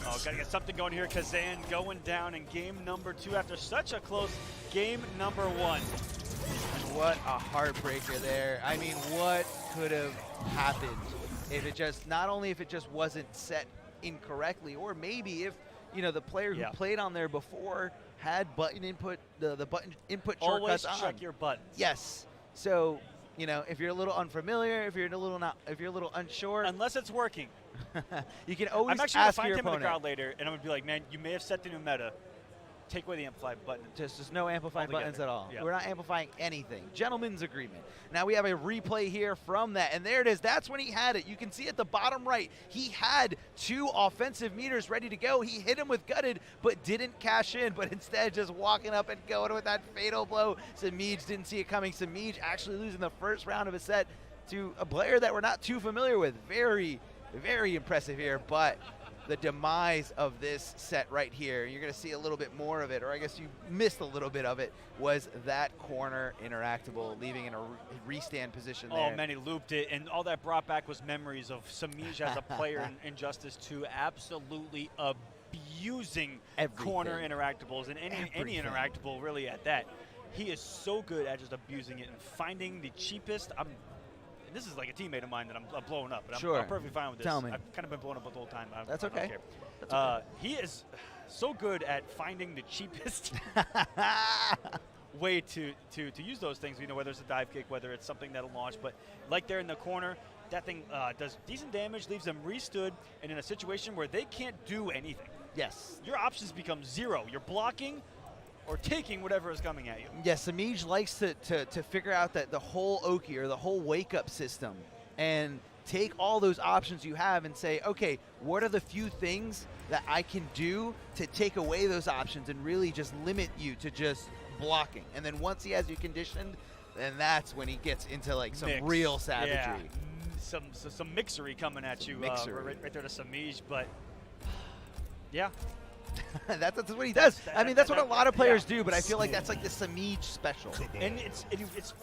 Oh, gotta get something going here. Kazan going down in game number 2 after such a close game number 1. What a heartbreaker there. I mean, what could have happened if it just, not only if it just wasn't set incorrectly, or maybe if the player who Yeah. played on there before had button input, the button input Always shortcuts check on. your buttons. Yes. So if you're a little unfamiliar, if you're a little unsure, Unless it's working. you can always I'm actually going to ask find your him in the opponent. crowd later, and I'm going to be like, man, you may have set the new meta. Take away the amplify button. Just no amplifying Altogether. buttons at all. Yeah. We're not amplifying anything. Gentleman's agreement. Now we have a replay here from that, and there it is. That's when he had it. You can see at the bottom right, he had 2 offensive meters ready to go. He hit him with gutted, but didn't cash in, but instead just walking up and going with that fatal blow. SEMIJ didn't see it coming. SEMIJ actually losing the first round of a set to a player that we're not too familiar with. Very, very impressive here, but the demise of this set right here, you're going to see a little bit more of it, or I guess you missed a little bit of it, was that corner interactable, leaving in a restand position there. Oh, man, he looped it, and all that brought back was memories of SEMIJ as a player in Injustice 2, absolutely abusing Everything. corner interactables, and any Everything. interactable really at that. He is so good at just abusing it and finding the cheapest. This is like a teammate of mine that I'm blowing up, but I'm perfectly fine with this. Tell me. I've kind of been blown up the whole time. That's I don't okay. care. That's okay. He is so good at finding the cheapest way to use those things, whether it's a dive kick, whether it's something that'll launch. But like there in the corner, that thing does decent damage, leaves them restood, and in a situation where they can't do anything. Yes. Your options become 0. You're blocking or taking whatever is coming at you. Yes, SEMIJ likes to figure out that the whole Oki or the whole wake-up system and take all those options you have and say, okay, what are the few things that I can do to take away those options and really just limit you to just blocking? And then once he has you conditioned, then that's when he gets into like some Mix. real savagery. Yeah. Some mixery coming at you right there to SEMIJ, but yeah. that's what he does. I mean, that's what a lot of players yeah. do, but I feel like that's like the SEMIJ special. And it's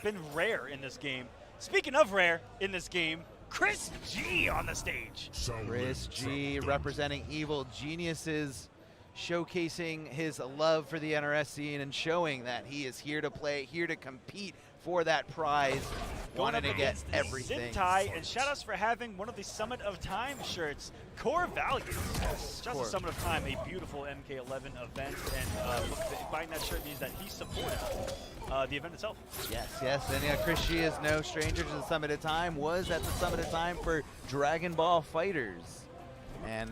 been rare in this game. Speaking of rare in this game, CHRISG on the stage. CHRISG representing Evil Geniuses, showcasing his love for the NRS scene and showing that he is here to play, here to compete for that prize, wanting to get everything. SEMIJ, and shout outs for having one of the Summit of Time shirts. Core values. Yes, Just a Summit of Time, a beautiful MK11 event, and buying that shirt means that he supported the event itself. Yes, and CHRISG is no stranger to the Summit of Time, was at the Summit of Time for Dragon Ball Fighters. And,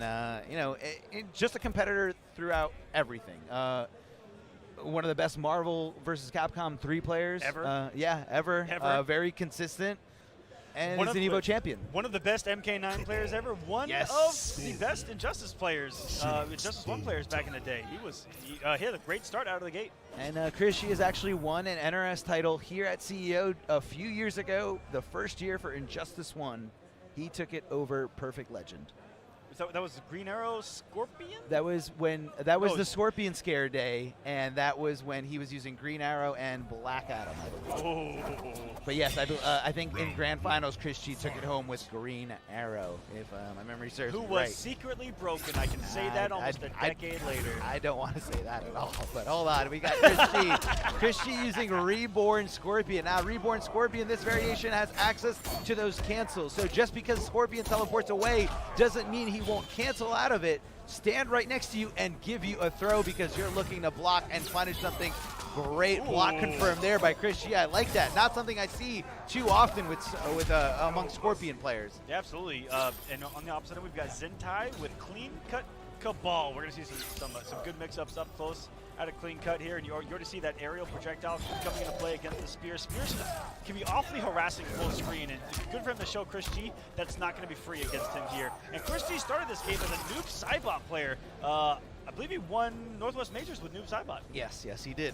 just a competitor throughout everything. One of the best Marvel versus Capcom 3 players. Ever? Ever. Very consistent. And One is of an Evo the- champion. One of the best MK9 players ever. One Yes. of the best Injustice players, Injustice 1 players back in the day. He had a great start out of the gate. And CHRISG has actually won an NRS title here at CEO a few years ago, the first year for Injustice 1. He took it over Perfect Legend. So that was the Green Arrow Scorpion? That was the Scorpion Scare day, and that was when he was using Green Arrow and Black Adam, I believe. Oh. But yes, I think in Grand Finals, CHRISG took it home with Green Arrow, if my memory serves Who me was right. secretly broken. I can say that almost a decade later. I don't want to say that at all, but hold on. We got CHRISG. CHRISG using Reborn Scorpion. Now, Reborn Scorpion, this variation has access to those cancels. So just because Scorpion teleports away doesn't mean he won't cancel out of it. Stand right next to you and give you a throw because you're looking to block and punish something. Great block confirmed there by CHRISG. I like that. Not something I see too often with among Scorpion players. Yeah, absolutely. And on the opposite end, we've got Zentai with Clean Cut Cabal. We're going to see some good mix-ups up close at a Clean Cut here, and you already see that aerial projectile coming into play against the Spear. Spears can be awfully harassing full screen, and it's good for him to show CHRISG that's not going to be free against him here. And CHRISG started this game as a Noob Saibot player. I believe he won Northwest Majors with Noob Saibot. Yes, he did.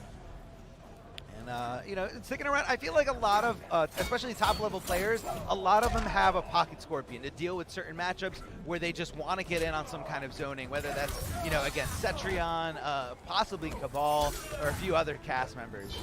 And, sticking around, I feel like a lot of, especially top-level players, a lot of them have a Pocket Scorpion to deal with certain matchups where they just want to get in on some kind of zoning, whether that's, against Cetrion, possibly Cabal, or a few other cast members.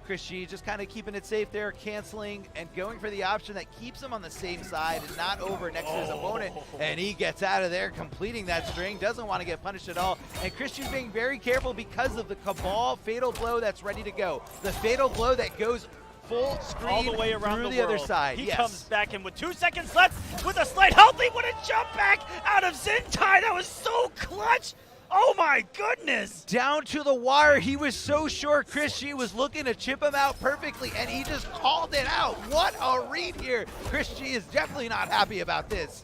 CHRISG just kind of keeping it safe there, canceling and going for the option that keeps him on the same side and not over next to his opponent. And he gets out of there, completing that string, doesn't want to get punished at all. And CHRISG's being very careful because of the Cabal fatal blow that's ready to go. The fatal blow that goes full screen all the way around through the the world. other side. He Yes. comes back in with 2 seconds left with a slight healthy. What a jump back out of Zintai. That was so clutch. Oh my goodness. Down to the wire. He was so sure CHRISG was looking to chip him out perfectly, and he just called it out. What a read here. CHRISG is definitely not happy about this.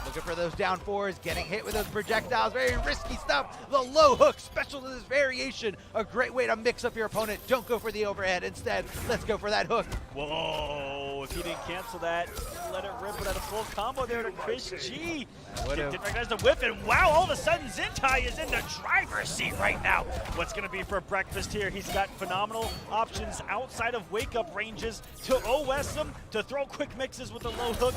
Looking for those down fours, getting hit with those projectiles. Very risky stuff. The low hook, special to this variation. A great way to mix up your opponent. Don't go for the overhead. Instead, let's go for that hook. Whoa, if he didn't cancel that, let it rip without a full combo there to CHRISG. Didn't recognize the whip, and wow, all of a sudden Zintai is in the driver's seat right now. What's going to be for breakfast here? He's got phenomenal options outside of wake-up ranges to OS him, to throw quick mixes with the low hook.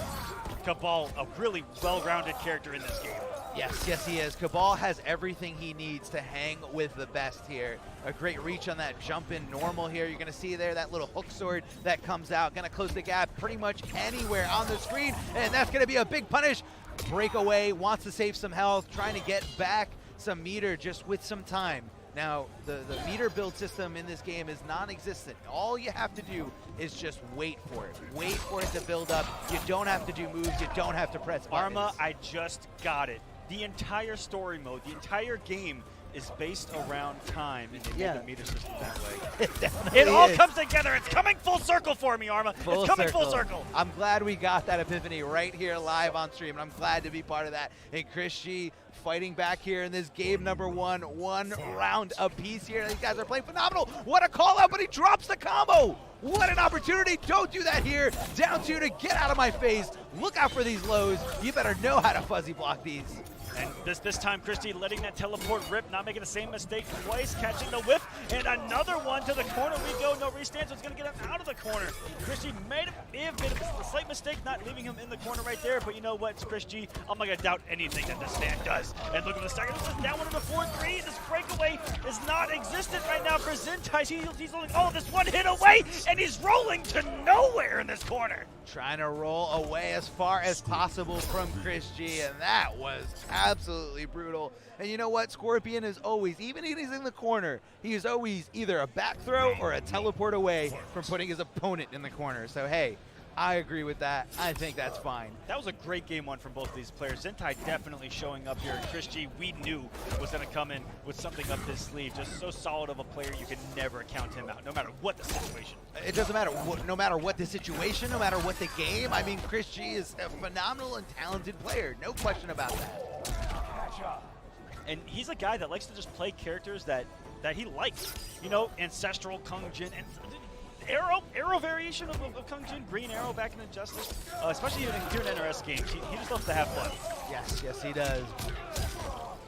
Cabal, a really well-rounded character in this game. Yes, he is. Cabal has everything he needs to hang with the best here. A great reach on that jump in normal here. You're going to see there that little hook sword that comes out. Going to close the gap pretty much anywhere on the screen, and that's going to be a big punish. Breakaway, wants to save some health, trying to get back some meter just with some time. Now, the meter build system in this game is non-existent. All you have to do is just wait for it. Wait for it to build up. You don't have to do moves. You don't have to press buttons. Arma, I just got it. The entire story mode, the entire game is based around time, and they made the meter system that way. It all comes together. It's coming full circle for me, Arma. It's coming full circle. I'm glad we got that epiphany right here live on stream, and I'm glad to be part of that. And CHRISG fighting back here in this game number one round apiece here. These guys are playing phenomenal. What a call out, but he drops the combo. What an opportunity. Don't do that here. Down two to get out of my face. Look out for these lows. You better know how to fuzzy block these. And this time, CHRISG letting that teleport rip, not making the same mistake twice, catching the whip, and another one to the corner we go. No restand, so it's going to get him out of the corner. CHRISG may have made a slight mistake not leaving him in the corner right there, but you know what, it's CHRISG. I'm not going to doubt anything that the stand does. And look at the second. This is down 1 into 4-3. This breakaway is not existent right now for Zintai. He's only this one hit away, and he's rolling to nowhere in this corner. Trying to roll away as far as possible from CHRISG, and that was absolutely brutal. And you know what? Scorpion is always, even if he's in the corner, he is always either a back throw or a teleport away from putting his opponent in the corner. So hey, I agree with that. I think that's fine. That was a great game one from both of these players. Zintai definitely showing up here. And CHRISG, we knew was going to come in with something up his sleeve. Just so solid of a player, you can never count him out, no matter what the situation. It doesn't matter, no matter what the situation, no matter what the game. I mean, CHRISG is a phenomenal and talented player. No question about that. And he's a guy that likes to just play characters that he likes. You know, Ancestral, Kung Jin, and arrow variation of Kung Jin, Green Arrow back in Injustice, especially in NRS games. He just loves to have fun. Yes, he does.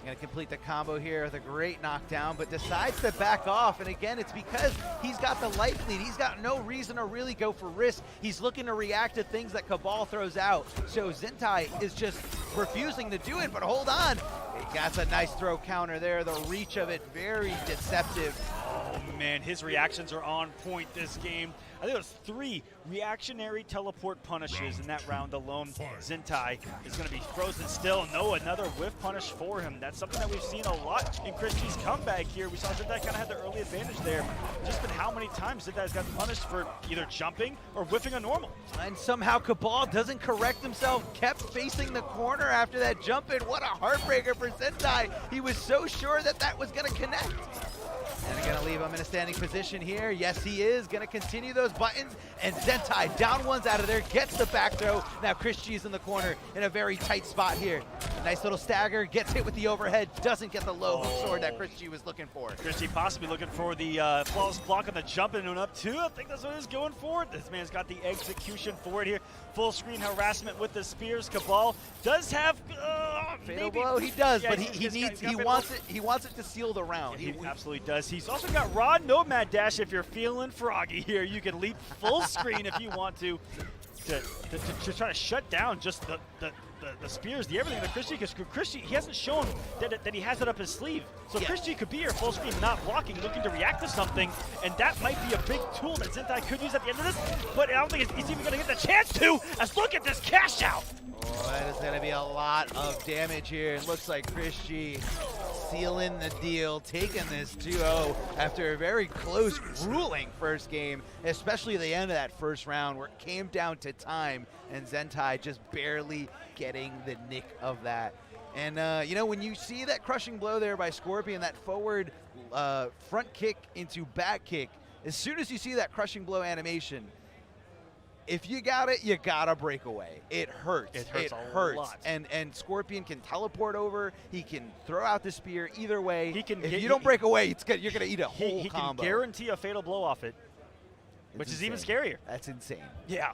Going to complete the combo here with a great knockdown, but decides to back off. And again, it's because he's got the life lead. He's got no reason to really go for risk. He's looking to react to things that Cabal throws out. So Zintai is just refusing to do it, but hold on. He got a nice throw counter there. The reach of it, very deceptive. Oh man, his reactions are on point this game. I think it was 3 reactionary teleport punishes in that round alone. Zintai is going to be frozen still. No, another whiff punish for him. That's something that we've seen a lot in CHRISG's comeback here. We saw Zintai kind of had the early advantage there. Just been how many times Zintai's got punished for either jumping or whiffing a normal. And somehow Cabal doesn't correct himself, kept facing the corner after that jump in. What a heartbreaker for Zintai. He was so sure that was going to connect. And they're going to leave him in a standing position here. Yes, he is going to continue those buttons. And Zintai down ones out of there, gets the back throw. Now CHRISG is in the corner in a very tight spot here. Nice little stagger, gets hit with the overhead, doesn't get the low hook sword that CHRISG was looking for. CHRISG possibly looking for the flawless block on the jump into an up 2. I think that's what he's going for. This man's got the execution for it here. Full screen harassment with the spears. Cabal does have fatal blow. He does, yeah, but he wants it to seal the round. He absolutely does. He's also got raw nomad dash. If you're feeling froggy here, you can leap full screen if you want to try to shut down just the spears, the everything that CHRISG, because CHRISG, he hasn't shown that he has it up his sleeve. So yeah. CHRISG could be here full screen, not blocking, looking to react to something, and that might be a big tool that Zintai could use at the end of this, but I don't think he's even going to get the chance to, as look at this cash out. Oh, that is going to be a lot of damage here. It looks like CHRISG sealing the deal, taking this 2-0 after a very close, grueling first game, especially the end of that first round where it came down to time and Zentai just barely getting the nick of that. And, you know, when you see that crushing blow there by Scorpion, that forward front kick into back kick, as soon as you see that crushing blow animation, if you got it, you gotta break away. It hurts. It hurts a lot. And Scorpion can teleport over. He can throw out the spear. Either way, he can if you don't break away, you're gonna eat a whole he combo. Can guarantee a fatal blow off it, which is even scarier. That's insane. Yeah.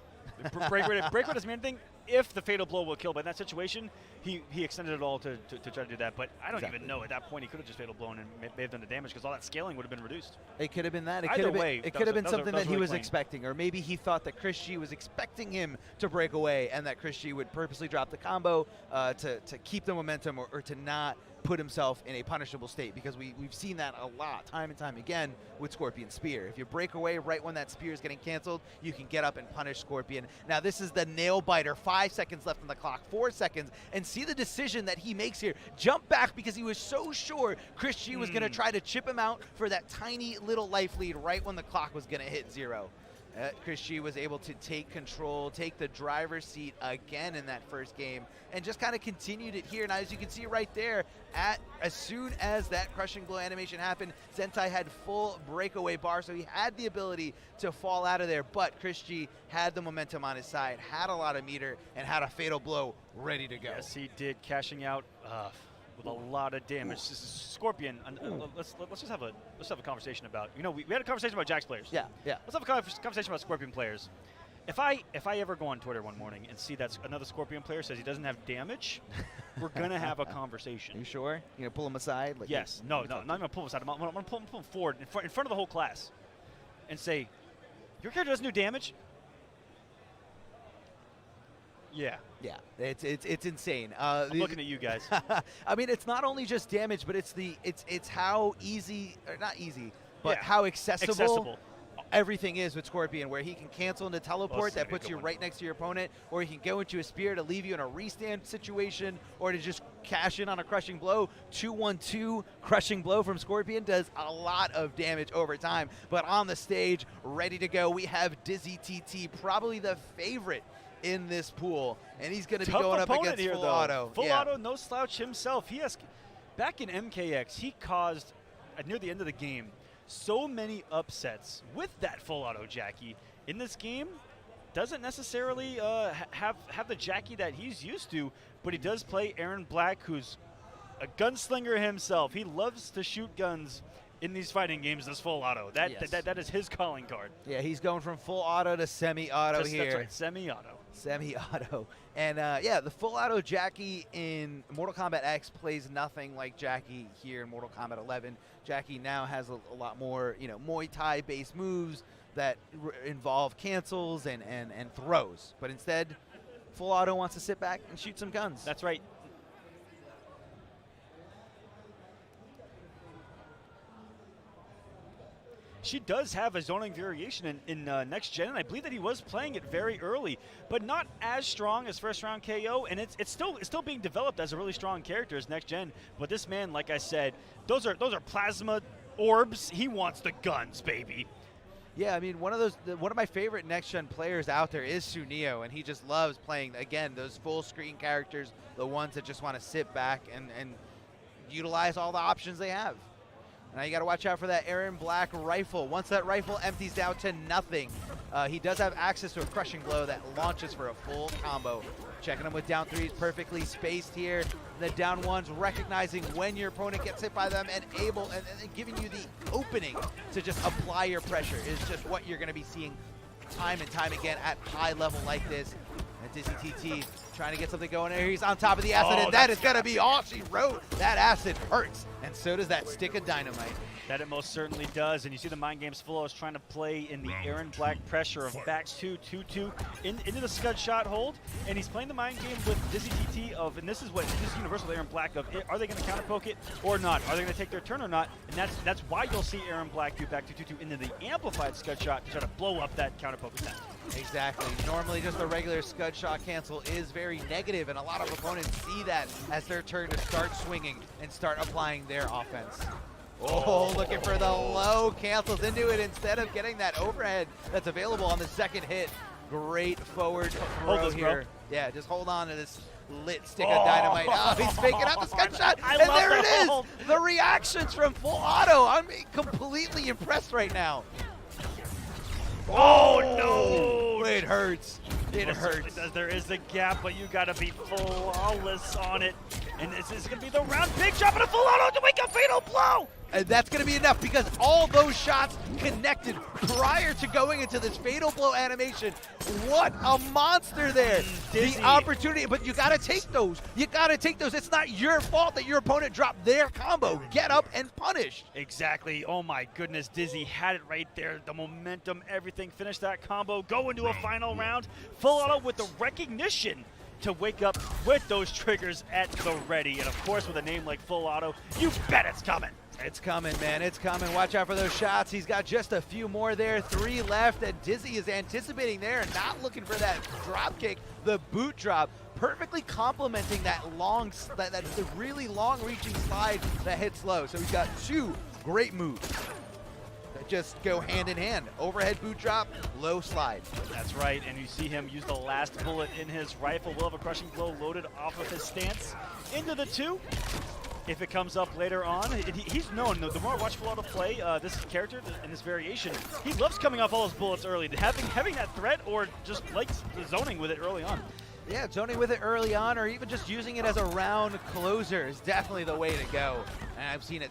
break rate doesn't mean anything if the fatal blow will kill. But in that situation, he extended it all to try to do that. But I don't even know at that point he could have just fatal blown and may have done the damage because all that scaling would have been reduced. It could have been that. It Either could have been, way, it could have been something that he really was clean. expecting, or maybe he thought that CHRISG was expecting him to break away, and that CHRISG would purposely drop the combo to keep the momentum or to not put himself in a punishable state, because we've seen that a lot, time and time again, with Scorpion Spear. If you break away right when that spear is getting canceled, you can get up and punish Scorpion. Now this is the nail biter, 5 seconds left on the clock, 4 seconds, and see the decision that he makes here. Jump back because he was so sure CHRISG was gonna try to chip him out for that tiny little life lead right when the clock was gonna hit 0. CHRISG was able to take control, take the driver's seat again in that first game, and just kind of continued it here. Now, as you can see right there, as soon as that crushing blow animation happened, Zentai had full breakaway bar, so he had the ability to fall out of there, but CHRISG had the momentum on his side, had a lot of meter, and had a fatal blow ready to go. Yes, he did, cashing out with a lot of damage. This is Scorpion. Let's just have a conversation about. You know, we had a conversation about Jax players. Yeah. Let's have a conversation about Scorpion players. If I ever go on Twitter one morning and see that another Scorpion player says he doesn't have damage, we're gonna have a conversation. You sure? You gonna pull him aside? Like yes. No, I'm not gonna pull him aside. I'm gonna pull him forward in front of the whole class, and say, "Your character doesn't do damage." Yeah. Yeah, it's insane. I'm looking at you guys. I mean, it's not only just damage, but it's how easy, or not easy, but Yeah. how accessible everything is with Scorpion, where he can cancel into teleport that puts you right next to your opponent, or he can go into a spear to leave you in a restand situation, or to just cash in on a crushing blow. 2-1-2 crushing blow from Scorpion does a lot of damage over time. But on the stage, ready to go, we have Dizzy TT, probably the favorite in this pool, and he's going to be going up against here, Full though. Auto. Full Auto, no slouch himself. He has, back in MKX, he caused, near the end of the game, so many upsets with that Full Auto Jackie. In this game, doesn't necessarily have the Jackie that he's used to, but he does play Aaron Black, who's a gunslinger himself. He loves to shoot guns in these fighting games, this Full Auto. That is his calling card. Yeah, he's going from Full Auto to Semi-Auto here. That's right, Semi-Auto. Semi-Auto. And yeah, the Full Auto Jackie in Mortal Kombat X plays nothing like Jackie here in Mortal Kombat 11. Jackie now has a lot more, you know, Muay Thai based moves that involve cancels and throws. But instead, Full Auto wants to sit back and shoot some guns. That's right. She does have a zoning variation in Next Gen, and I believe that he was playing it very early, but not as strong as first round KO, and it's still being developed as a really strong character as Next Gen. But this man, like I said, those are plasma orbs. He wants the guns, baby. Yeah, I mean, one of my favorite Next Gen players out there is Sunio, and he just loves playing, again, those full screen characters, the ones that just want to sit back and utilize all the options they have. Now you got to watch out for that Aaron Black rifle. Once that rifle empties down to nothing, he does have access to a crushing blow that launches for a full combo. Checking him with down threes, perfectly spaced here. The down ones, recognizing when your opponent gets hit by them and giving you the opening to just apply your pressure is just what you're going to be seeing time and time again at high level like this. And Dizzy TT trying to get something going there. He's on top of the acid, and that is going to be all she wrote. That acid hurts, and so does that stick of dynamite. That it most certainly does, and you see the Mind Games Full is trying to play in the Aaron Black pressure of back 2-2-2 into the scud shot hold, and he's playing the mind game with Dizzy TT of, and this is universal Aaron Black of, are they going to counter poke it or not? Are they going to take their turn or not? And that's why you'll see Aaron Black do back 2-2-2 into the amplified scud shot to try to blow up that counter poke attack. Exactly. Normally just a regular scud shot cancel is very negative, and a lot of opponents see that as their turn to start swinging and start applying their offense. Oh, looking for the low, cancels into it instead of getting that overhead that's available on the second hit. Great forward throw here. Yeah, just hold on to this lit stick of dynamite. Oh, he's faking out the scud shot, and there it is! The reactions from Full Auto. I'm completely impressed right now. Oh no! It hurts. It hurts. Does. There is a gap, but you gotta be flawless on it. And this is gonna be the round. Big shot and a full auto to make a fatal blow! And that's going to be enough because all those shots connected prior to going into this fatal blow animation. What a monster there. The opportunity, but you got to take those. You got to take those. It's not your fault that your opponent dropped their combo. Get up and punish. Exactly. Oh my goodness, Dizzy had it right there. The momentum, everything. Finished that combo. Go into a final round. Full auto with the recognition to wake up with those triggers at the ready. And of course, with a name like Full Auto, you bet it's coming. It's coming, man. It's coming. Watch out for those shots. He's got just a few more there. 3 left, and Dizzy is anticipating there and not looking for that drop kick, the boot drop, perfectly complementing that long, that really long-reaching slide that hits low. So he's got 2 great moves that just go hand in hand. Overhead boot drop, low slide. That's right, and you see him use the last bullet in his rifle. Will have a crushing blow loaded off of his stance into the 2. If it comes up later on, he's known, the more I watch Full Auto play, this character and this variation, he loves coming off all his bullets early, having that threat or just like zoning with it early on. Yeah, zoning with it early on or even just using it as a round closer is definitely the way to go. And I've seen it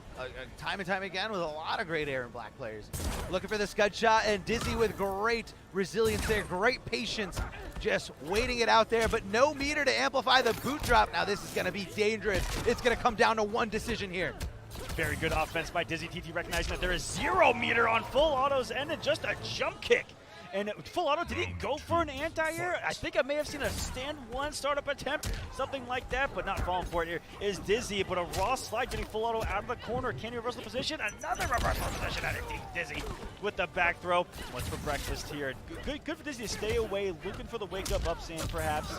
time and time again with a lot of great Air and Black players. Looking for the scud shot, and Dizzy with great resilience there, great patience, just waiting it out there, but no meter to amplify the boot drop. Now this is going to be dangerous. It's going to come down to one decision here. Very good offense by Dizzy TT, recognizing that there is 0 meter on Full Auto's end and just a jump kick. And Full Auto, did he go for an anti-air? I think I may have seen a stand 1 startup attempt, something like that, but not falling for it here is Dizzy, but a raw slide getting Full Auto out of the corner. Can he reverse the position? Another reversal position out of Dizzy with the back throw. What's for breakfast here? Good for Dizzy to stay away, looking for the wake-up up stand perhaps.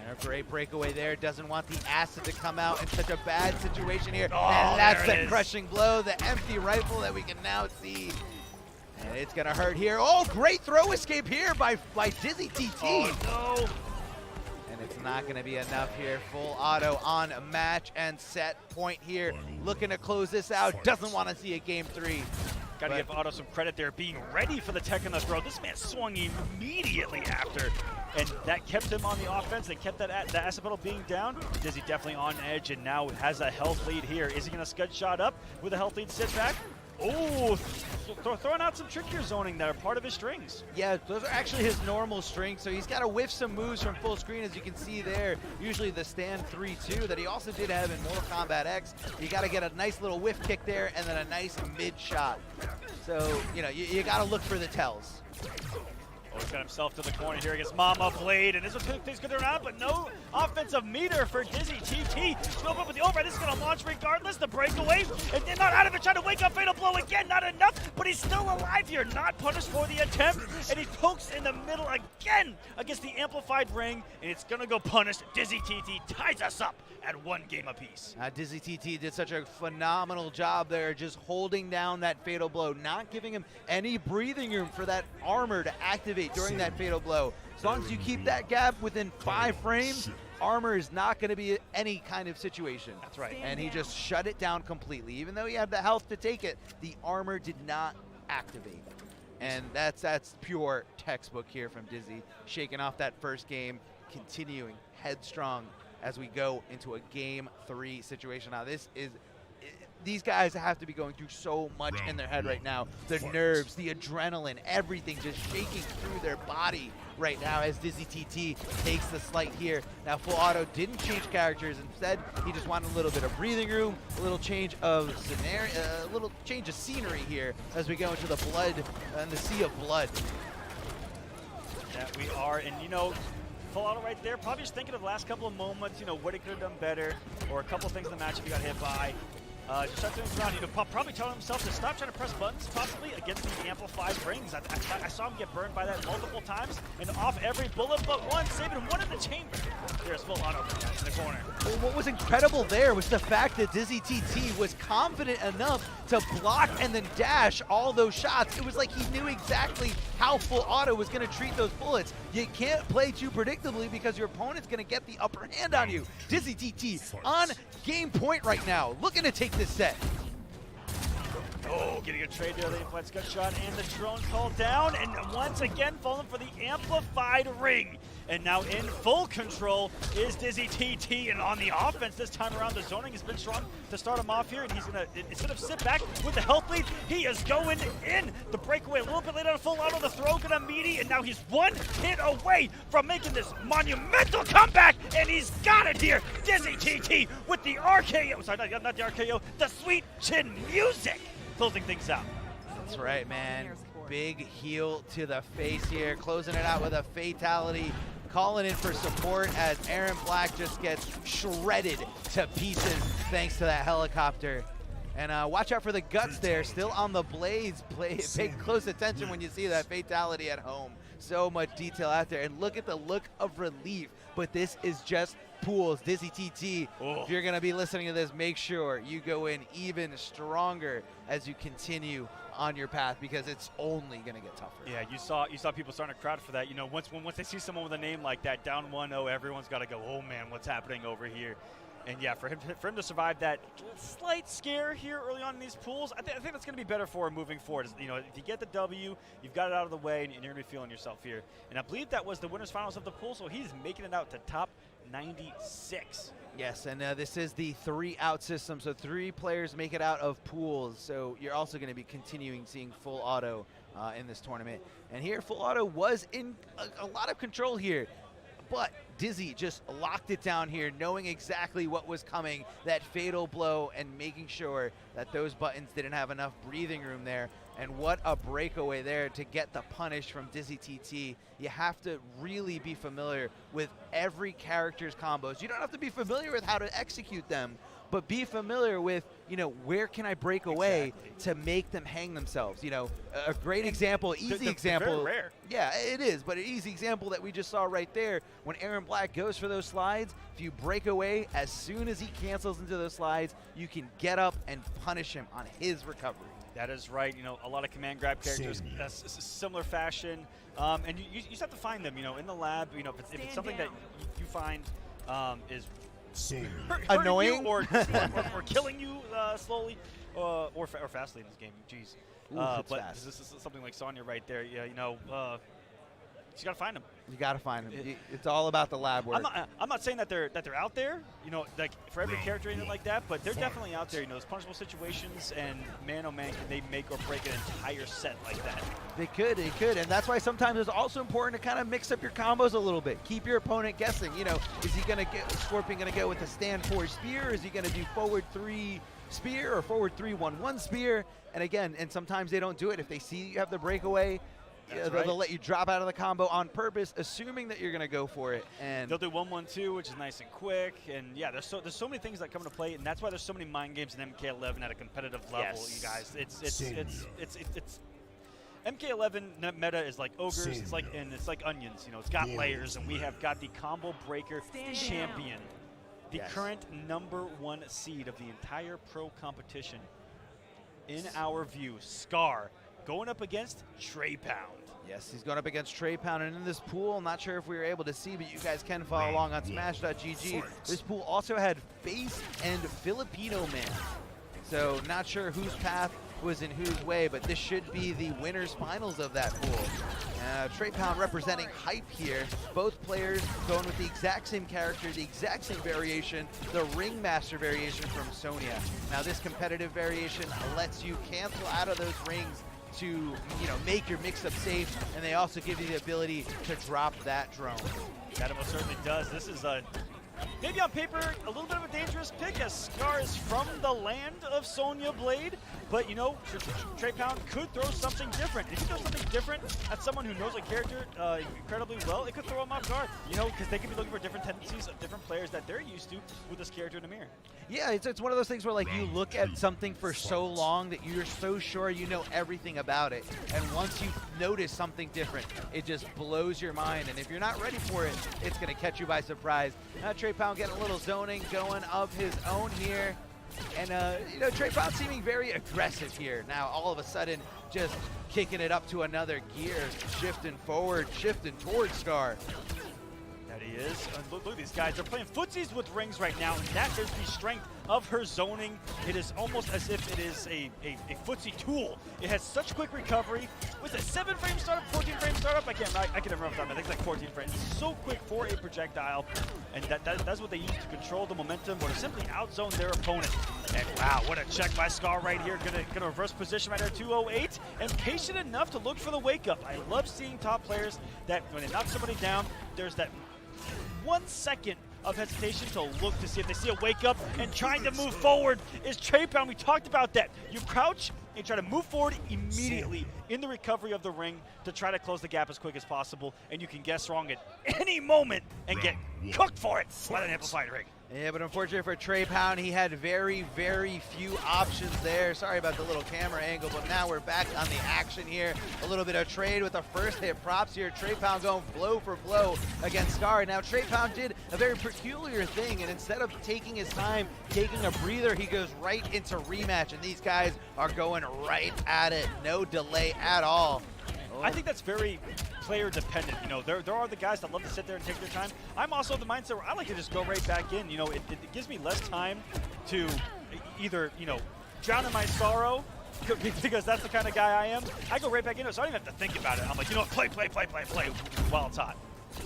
And a great breakaway there. Doesn't want the acid to come out in such a bad situation here. And that's the crushing blow, the empty rifle that we can now see. And it's gonna hurt here. Oh, great throw escape here by Dizzy TT. Oh no. And it's not gonna be enough here. Full Auto on match and set point here. Looking to close this out. Doesn't want to see a game 3. Gotta give Auto some credit there, being ready for the tech and the throw. This man swung immediately after, and that kept him on the offense. They kept the acid pedal being down. Dizzy definitely on edge, and now has a health lead here. Is he gonna scud shot up with a health lead sit back? Oh, throwing out some trickier zoning there, part of his strings. Yeah, those are actually his normal strings, so he's got to whiff some moves from full screen, as you can see there. Usually the stand 3-2 that he also did have in Mortal Kombat X. You got to get a nice little whiff kick there and then a nice mid shot. So, you know, you got to look for the tells. Oh, he's got himself to the corner here against Mama Blade, and this one things good around, but no offensive meter for Dizzy TT. Scope up with the overhead. This is going to launch regardless. The breakaway, and then not out of it, trying to wake up, fatal blow again. Not enough, but he's still alive here. Not punished for the attempt, and he pokes in the middle again against the amplified ring, and it's going to go punished. Dizzy TT ties us up at 1 game apiece. Dizzy TT did such a phenomenal job there, just holding down that fatal blow, not giving him any breathing room for that armor to activate during that fatal blow. As long as you keep that gap within 5 frames, armor is not going to be any kind of situation. That's right. And he just shut it down completely. Even though he had the health to take it, the armor did not activate. And that's pure textbook here from Dizzy, shaking off that first game, continuing headstrong as we go into a game 3 situation. Now these guys have to be going through so much in their head right now. The nerves, the adrenaline, everything just shaking through their body right now as Dizzy TT takes the slight here. Now Full Auto didn't change characters. Instead, he just wanted a little bit of breathing room, a little change of scenario, a little change of scenery here as we go into the blood and the sea of blood. That we are, and you know, Full Auto right there, probably just thinking of the last couple of moments, you know, what he could have done better, or a couple of things in the match if he got hit by. Just start doing around, probably telling himself to stop trying to press buttons, possibly against the amplified rings. I saw him get burned by that multiple times, and off every bullet but one, saving one in the chamber. There's full auto in the corner. Well, what was incredible there was the fact that Dizzy TT was confident enough to block and then dash all those shots. It was like he knew exactly how full auto was going to treat those bullets. You can't play too predictably because your opponent's going to get the upper hand on you. Dizzy TT on game point right now, looking to take this set. Oh, getting a trade there, the inflex gunshot, and the drone called down, and once again falling for the amplified ring. And now in full control is Dizzy TT, and on the offense this time around, the zoning has been strong to start him off here, and he's gonna, instead of sit back with the health lead, he is going in. The breakaway a little bit late on a full auto, the throw gonna meaty, and now he's one hit away from making this monumental comeback, and he's got it here. Dizzy TT with the RKO, sorry, not the RKO, the sweet chin music, closing things out. That's right, man. Big heel to the face here, closing it out with a fatality. Calling in for support as Aaron Black just gets shredded to pieces thanks to that helicopter. And watch out for the guts there, still on the blades. Pay close attention when you see that fatality at home. So much detail out there. And look at the look of relief. But this is just pools. Dizzy TT, if you're going to be listening to this, make sure you go in even stronger as you continue on your path, because it's only going to get tougher. Yeah, you saw people starting to crowd for that. You know, once they see someone with a name like that, down 1-0, everyone's got to go, oh man, what's happening over here? And yeah, for him to survive that slight scare here early on in these pools, I think that's going to be better for him moving forward. You know, if you get the W, you've got it out of the way, and you're going to be feeling yourself here. And I believe that was the winners finals of the pool, so he's making it out to top 96. Yes, and this is the 3-out system, so 3 players make it out of pools. So you're also going to be continuing seeing full auto in this tournament. And here, full auto was in a lot of control here, but Dizzy just locked it down here, knowing exactly what was coming, that fatal blow, and making sure that those buttons didn't have enough breathing room there. And what a breakaway there to get the punish from Dizzy TT. You have to really be familiar with every character's combos. You don't have to be familiar with how to execute them, but be familiar with, you know, where can I break away to make them hang themselves. You know, a great example, easy example. Very rare. Yeah, it is, but an easy example that we just saw right there, when Aaron Black goes for those slides, if you break away, as soon as he cancels into those slides, you can get up and punish him on his recovery. That is right. You know, a lot of command grab characters, similar fashion, and you just have to find them. You know, in the lab. You know, if it's something that you find is annoying or killing you slowly or fastly in this game. Jeez. But this is something like Sonya right there. Yeah, you know, you gotta find them. You gotta find them. It's all about the lab work. I'm not saying that they're out there, you know, like for every character or anything like that, but they're definitely out there. You know, those punishable situations, and man, oh man, can they make or break an entire set like that? They could, and that's why sometimes it's also important to kind of mix up your combos a little bit. Keep your opponent guessing. You know, is he gonna get Scorpion gonna go with the stand 4 spear? Is he gonna do forward 3 spear or forward 3-1-1 spear? And again, and sometimes they don't do it. If they see you have the breakaway, they'll let you drop out of the combo on purpose, assuming that you're going to go for it. And they'll do 1-1-2, which is nice and quick. And yeah, there's so many things that come into play, and that's why there's so many mind games in MK11 at a competitive level. You guys, it's MK11 meta is like ogres. It's like onions. You know, it's got layers, and we have got the combo breaker champion, the current #1 seed of the entire pro competition. In our view, Scar, going up against Trey Pound. Yes, he's going up against Trey Pound, and in this pool, I'm not sure if we were able to see, but you guys can follow along on Smash.gg. This pool also had Face and Filipino Man. So not sure whose path was in whose way, but this should be the winners finals of that pool. Trey Pound representing Hype here. Both players going with the exact same character, the exact same variation, the Ringmaster variation from Sonya. Now this competitive variation lets you cancel out of those rings to, you know, make your mix-up safe, and they also give you the ability to drop that drone. That almost certainly does. This is maybe on paper a little bit of a dangerous pick, as Scar is from the land of Sonya Blade, But, you know, Trey Pound could throw something different. If you throw something different at someone who knows a character incredibly well, it could throw them off guard. You know, because they could be looking for different tendencies of different players that they're used to with this character in the mirror. Yeah, it's one of those things where, like, you look at something for so long that you're so sure you know everything about it. And once you notice something different, it just blows your mind. And if you're not ready for it, it's going to catch you by surprise. Now Trey Pound getting a little zoning going of his own here. And, you know, Trey Pound seeming very aggressive here. Now, all of a sudden, just kicking it up to another gear, shifting forward, shifting towards Scar. That he is. Look at these guys. They're playing footsies with rings right now, and that is the strength of her zoning. It is almost as if it is a footsie tool. It has such quick recovery. Was it 7-frame startup, 14-frame startup? I can't remember off the top. I think it's like 14 frames. So quick for a projectile, and that's what they use to control the momentum or to simply outzone their opponent. And wow, what a check by Scar right here. Gonna reverse position right there, 208, and patient enough to look for the wake up. I love seeing top players that when they knock somebody down, there's that 1 second of hesitation to look to see if they see a wake up, and trying to move forward is Trey Pound. We talked about that. You crouch and try to move forward immediately in the recovery of the ring to try to close the gap as quick as possible, and you can guess wrong at any moment and get cooked for it by an amplified ring. Yeah, but unfortunately for Trey Pound, he had very, very few options there. Sorry about the little camera angle, but now we're back on the action here. A little bit of trade with the first hit props here. Trey Pound going blow for blow against Scar. Now, Trey Pound did a very peculiar thing, and instead of taking his time, taking a breather, he goes right into rematch, and these guys are going right at it. No delay at all. I think that's very player dependent. You know, there are the guys that love to sit there and take their time. I'm also the mindset where I like to just go right back in. You know, it gives me less time to either, you know, drown in my sorrow, because that's the kind of guy I am. I go right back into it, so I don't even have to think about it. I'm like, you know what, play while it's hot.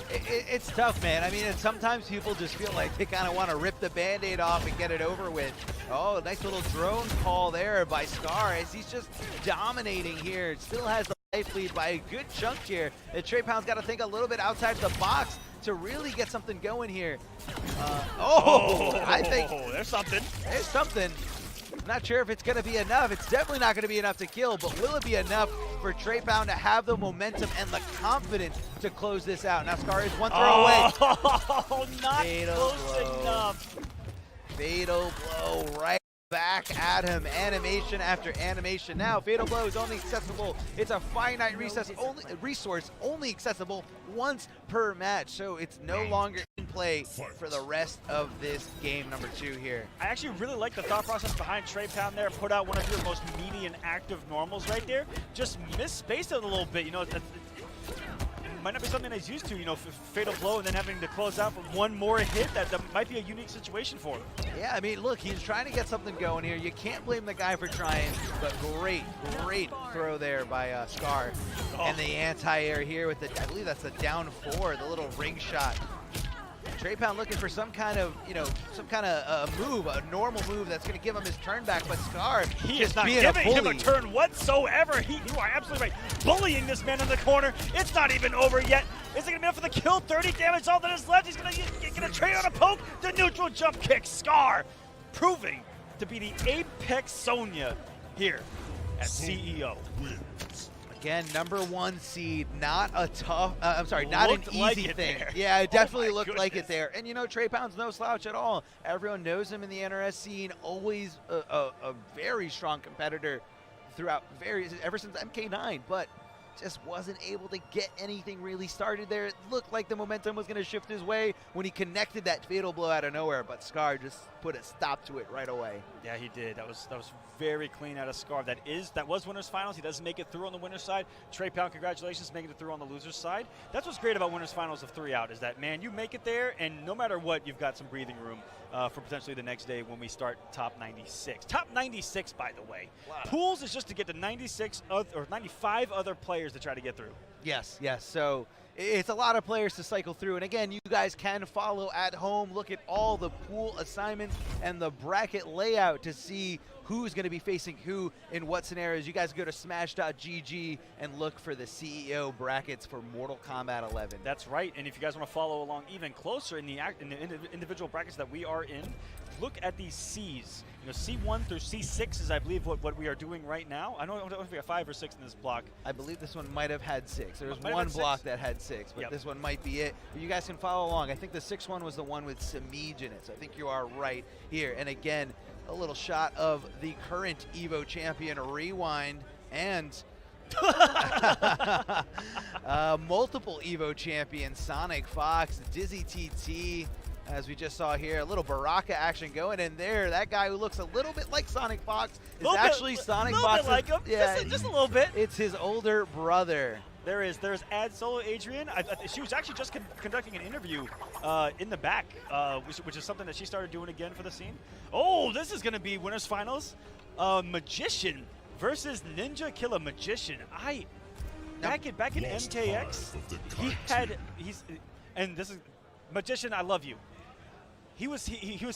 It's tough, man. I mean, and sometimes people just feel like they kind of want to rip the Band-Aid off and get it over with. Oh, nice little drone call there by Scar as he's just dominating here. Still has the life lead by a good chunk here. And Trey Pound's got to think a little bit outside the box to really get something going here. I think there's something. There's something. I'm not sure if it's going to be enough. It's definitely not going to be enough to kill, but will it be enough for Trey Pound to have the momentum and the confidence to close this out? Now Scar is one throw away. Oh, not Fatal close blow. enough. Fatal blow right back at him. Animation after animation. Now Fatal blow is only accessible. It's a finite resource only accessible once per match, so it's no longer in play for the rest of this game number 2 here. I actually really like the thought process behind Trey Pound there. Put out one of your most meaty and active normals right there. Just misspaced it a little bit. You know, it might not be something he's used to, you know, fatal blow and then having to close out for one more hit. That might be a unique situation for him. Yeah, I mean, look, he's trying to get something going here. You can't blame the guy for trying, but great throw there by Scar. And the anti-air here with the, I believe that's the down 4, the little ring shot. Trey Pound looking for some kind of, you know, move, a normal move that's going to give him his turn back, but Scar he is not giving him a turn whatsoever. You are absolutely right. Bullying this man in the corner. It's not even over yet. Is it going to be enough for the kill? 30 damage, all that is left. He's going to trade on a poke. The neutral jump kick. Scar proving to be the Apex Sonya here at CEO. Again, #1 seed, not a tough, not an easy thing. There. Yeah, it definitely looked goodness. like it there. And you know, Trey Pound's no slouch at all. Everyone knows him in the NRS scene, always a very strong competitor throughout ever since MK9, but just wasn't able to get anything really started there. It looked like the momentum was going to shift his way when he connected that fatal blow out of nowhere, but Scar just put a stop to it right away. Yeah, he did. That was very clean out of Scar. That was winners finals. He doesn't make it through on the winner's side. Trey Pound, congratulations, making it through on the loser's side. That's what's great about winners finals of 3 out is that, man, you make it there, and no matter what, you've got some breathing room for potentially the next day when we start top 96. Top 96, by the way. Wow. Pools is just to get to 95 other players to try to get through. Yes. So it's a lot of players to cycle through. And again, you guys can follow at home. Look at all the pool assignments and the bracket layout to see who's going to be facing who in what scenarios. You guys go to smash.gg and look for the CEO brackets for Mortal Kombat 11. That's right. And if you guys want to follow along even closer in the individual brackets that we are in, look at these C's You know, C1 through C6 is, I believe, what we are doing right now. I don't know if we have 5 or 6 in this block. I believe this one might have had 6. There was Might have one had block 6? that had 6, but Yep. this one might be it. You guys can follow along. I think the 6th one was the one with SEMIJ in it, so I think you are right here. And again, a little shot of the current EVO champion Rewind and multiple EVO champions, Sonic Fox, Dizzy TT, as we just saw here, a little Baraka action going in there. That guy who looks a little bit like Sonic Fox is actually Sonic Fox. Like him. Yeah, Just a little bit. It's his older brother. There's Ad Solo Adrian. She was actually just conducting an interview in the back, which is something that she started doing again for the scene. Oh, this is going to be winners finals. Magician versus NINJAKILLA. Magician. Back in MKX, and this is Magician. I love you. He was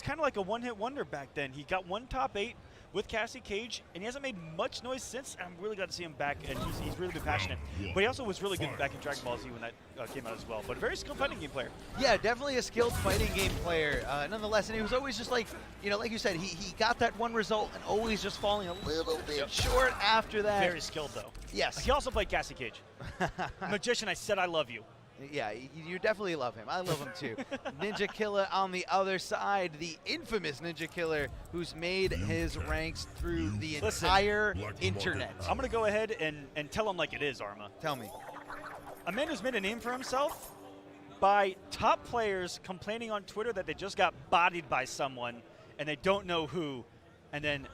kind of like a one-hit wonder back then. He got 1 top 8 with Cassie Cage, and he hasn't made much noise since. I'm really glad to see him back, and he's really been passionate. But he also was really good back in Dragon Ball Z when that came out as well. But a very skilled fighting game player. Yeah, definitely a skilled fighting game player. Nonetheless, and he was always just like, you know, like you said, he got that one result and always just falling a little bit short after that. Very skilled, though. Yes. He also played Cassie Cage. Magician, I said I love you. Yeah, you definitely love him. I love him too. NINJAKILLA on the other side, the infamous NINJAKILLA, who's made his ranks through the entire internet. I'm going to go ahead and tell him like it is, Arma. Tell me. A man who's made a name for himself by top players complaining on Twitter that they just got bodied by someone and they don't know who, and then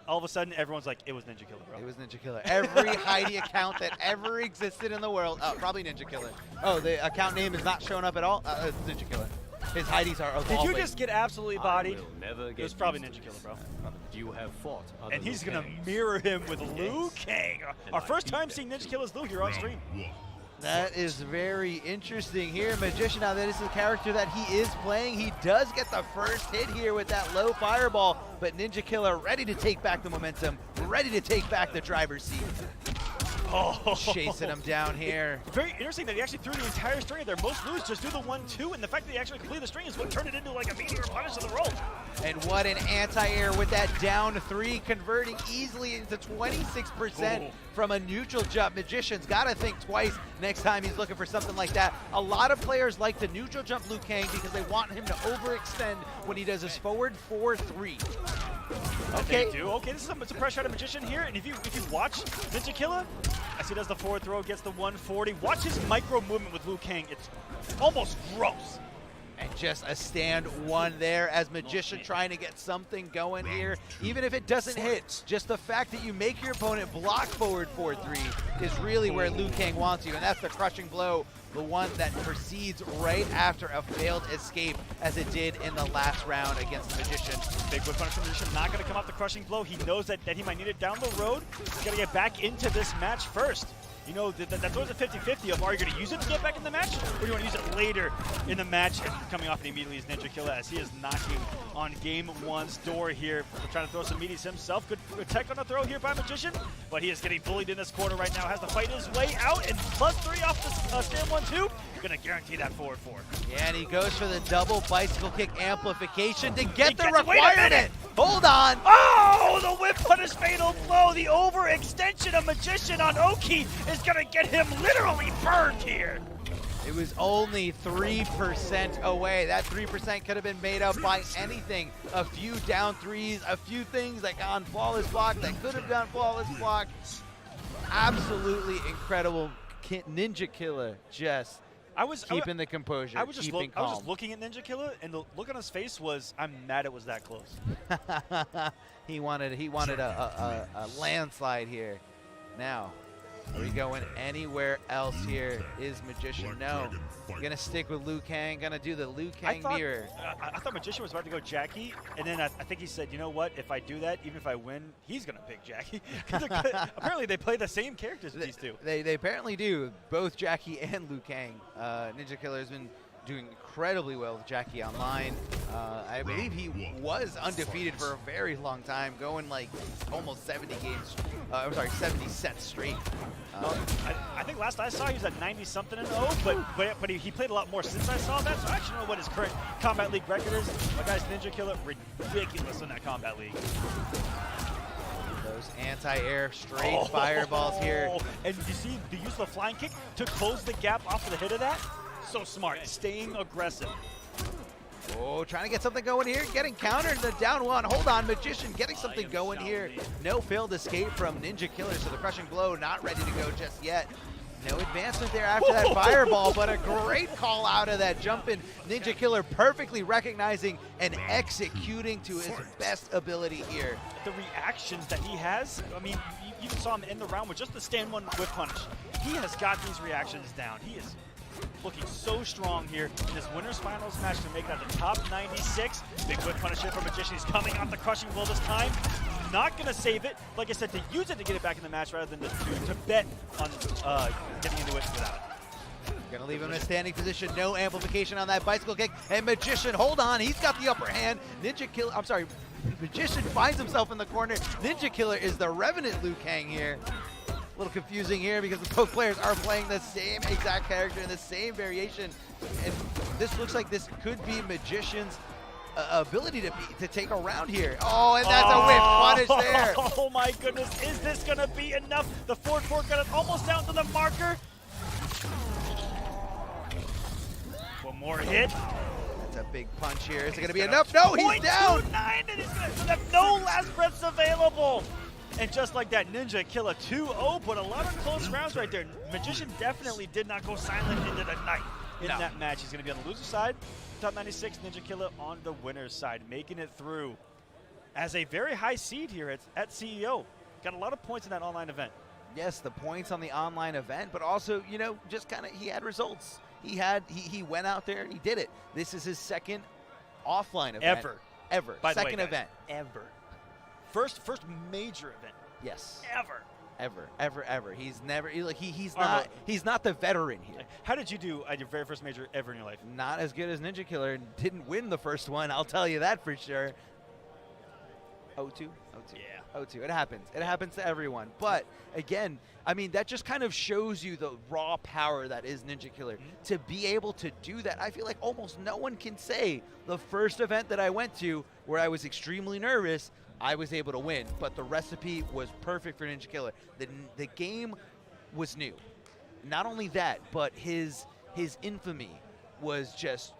all of a sudden everyone's like, it was NINJAKILLA, bro. It was NINJAKILLA. Every Heidi account that ever existed in the world, probably NINJAKILLA. Oh, the account name is not showing up at all? It's NINJAKILLA. His Heidi's are Did you just get absolutely bodied? It was probably NINJAKILLA, bro. You have fought. And he's going to mirror him with Liu Kang. Our first time seeing NINJAKILLA's Liu here on stream. That is very interesting here. Magician, now that is the character that he is playing. He does get the first hit here with that low fireball, but NINJAKILLA ready to take back the momentum, ready to take back the driver's seat. Oh, chasing him down here. Very interesting that he actually threw the entire string there. Most moves just do the 1-2, and the fact that he actually completed the string is what turned it into like a meteor punish to the roll. And what an anti-air with that down 3, converting easily into 26% from a neutral jump. Magician's got to think twice next time he's looking for something like that. A lot of players like to neutral jump Liu Kang because they want him to overextend when he does his forward 4-3. Okay. They do. Okay, this is a pressure out of Magician here, and if you watch NINJAKILLA, as he does the forward throw, gets the 140. Watch his micro movement with Liu Kang. It's almost gross. And just a stand 1 there as Magician trying to get something going here. Even if it doesn't hit, just the fact that you make your opponent block forward 4-3 is really where Liu Kang wants you. And that's the crushing blow, the one that proceeds right after a failed escape, as it did in the last round against the Magician. Big whip punish from Magician, not going to come off the crushing blow. He knows that he might need it down the road. He's got to get back into this match first. You know, that's always a 50-50 of, are you going to use it to get back in the match, or do you want to use it later in the match? And coming off it immediately is NINJAKILLA, as he is knocking on game 1's door here. We're trying to throw some meaties himself. Good tech on the throw here by Magician, but he is getting bullied in this corner right now. Has to fight his way out, and +3 off the stand 1-2. Going to guarantee that forward 4. Yeah, and he goes for the double bicycle kick amplification to get the requirement. Hold on. Oh, the whip punish fatal blow. The overextension of Magician on Oki is going to get him literally burned here. It was only 3% away. That 3% could have been made up by anything. A few down 3s, a few things that got on flawless block that could have gone flawless block. Absolutely incredible. NINJAKILLA just keeping the composure, keeping calm. I was just looking at NINJAKILLA, and the look on his face was, I'm mad it was that close. he wanted a landslide here. Now, are we going anywhere else here? Is Magician? No. Gonna stick with Liu Kang, gonna do the Liu Kang mirror. I thought Magician was about to go Jackie, and then I think he said, you know what, if I do that, even if I win, he's gonna pick Jackie. Apparently they play the same characters, these two. They apparently do, both Jackie and Liu Kang. NINJAKILLA has been doing incredibly well with Jackie Online. I believe he was undefeated for a very long time, going like almost 70 games. I'm sorry, 70 sets straight. I think last I saw he was at 90-something and 0, but he played a lot more since I saw that, so I actually don't know what his current Kombat League record is. My guy's NINJAKILLA, ridiculous in that Kombat League. Those anti-air straight fireballs here. And you see the use of the flying kick to close the gap off of the hit of that? So smart, staying aggressive. Oh, trying to get something going here, getting countered, the down one. Hold on, Magician getting something going here. No failed escape from NINJAKILLA, so the crushing blow not ready to go just yet. No advancement there after that fireball, but a great call out of that jumping NINJAKILLA, perfectly recognizing and executing to his best ability here. The reactions that he has, I mean, you even saw him in the round with just the stand one whip punch. He has got these reactions down. He is looking so strong here in this winners finals match to make it at the top 96. Big whip punish here for Magician. He's coming off the crushing blow this time. Not going to save it. Like I said, to use it to get it back in the match rather than to bet on getting into it without it. Gonna leave him in a standing position. No amplification on that bicycle kick. And Magician, hold on, he's got the upper hand. NINJAKILLA, I'm sorry, Magician finds himself in the corner. NINJAKILLA is the Revenant Liu Kang here. A little confusing here because both players are playing the same exact character in the same variation, and this looks like this could be Magician's ability to take a round here. Oh, and that's a whip punish there. Oh my goodness, is this gonna be enough? The forward four got it almost down to the marker. One more hit. That's a big punch here. Is it gonna be enough? No, he's down. 0.29, and he's gonna have no last breaths available. And just like that, NINJAKILLA 2-0, but a lot of close rounds right there. Magician definitely did not go silent into the night in that match. He's going to be on the loser side, top 96, NINJAKILLA on the winner's side, making it through as a very high seed here at CEO. Got a lot of points in that online event. Yes, the points on the online event, but also, you know, just kind of, he had results. He went out there and he did it. This is his second offline event. Ever. By the way, second guys, event. Ever. First major event. Yes. Ever. He's never he's not the veteran here. How did you do at your very first major ever in your life? Not as good as NINJAKILLA, and didn't win the first one, I'll tell you that for sure. 0-2? 0-2. Yeah. 0-2. It happens. It happens to everyone. But again, I mean, that just kind of shows you the raw power that is NINJAKILLA. To be able to do that, I feel like almost no one can say the first event that I went to where I was extremely nervous, I was able to win, but the recipe was perfect for NINJAKILLA. The game was new. Not only that, but his infamy was just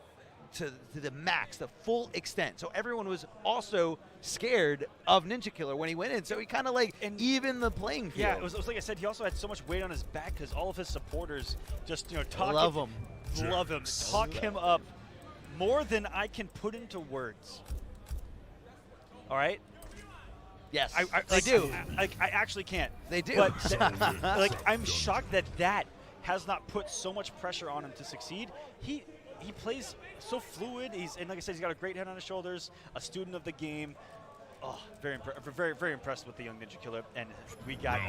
to the max, the full extent. So everyone was also scared of NINJAKILLA when he went in. So he kind of like evened the playing field. Yeah, it was like I said, he also had so much weight on his back because all of his supporters just, you know, love him, talk him up more than I can put into words. All right. Yes, they do. I actually can't. They do. But like, I'm shocked that has not put so much pressure on him to succeed. He plays so fluid. And like I said, he's got a great head on his shoulders. A student of the game. Oh, very impressed with the young NINJAKILLA. And we got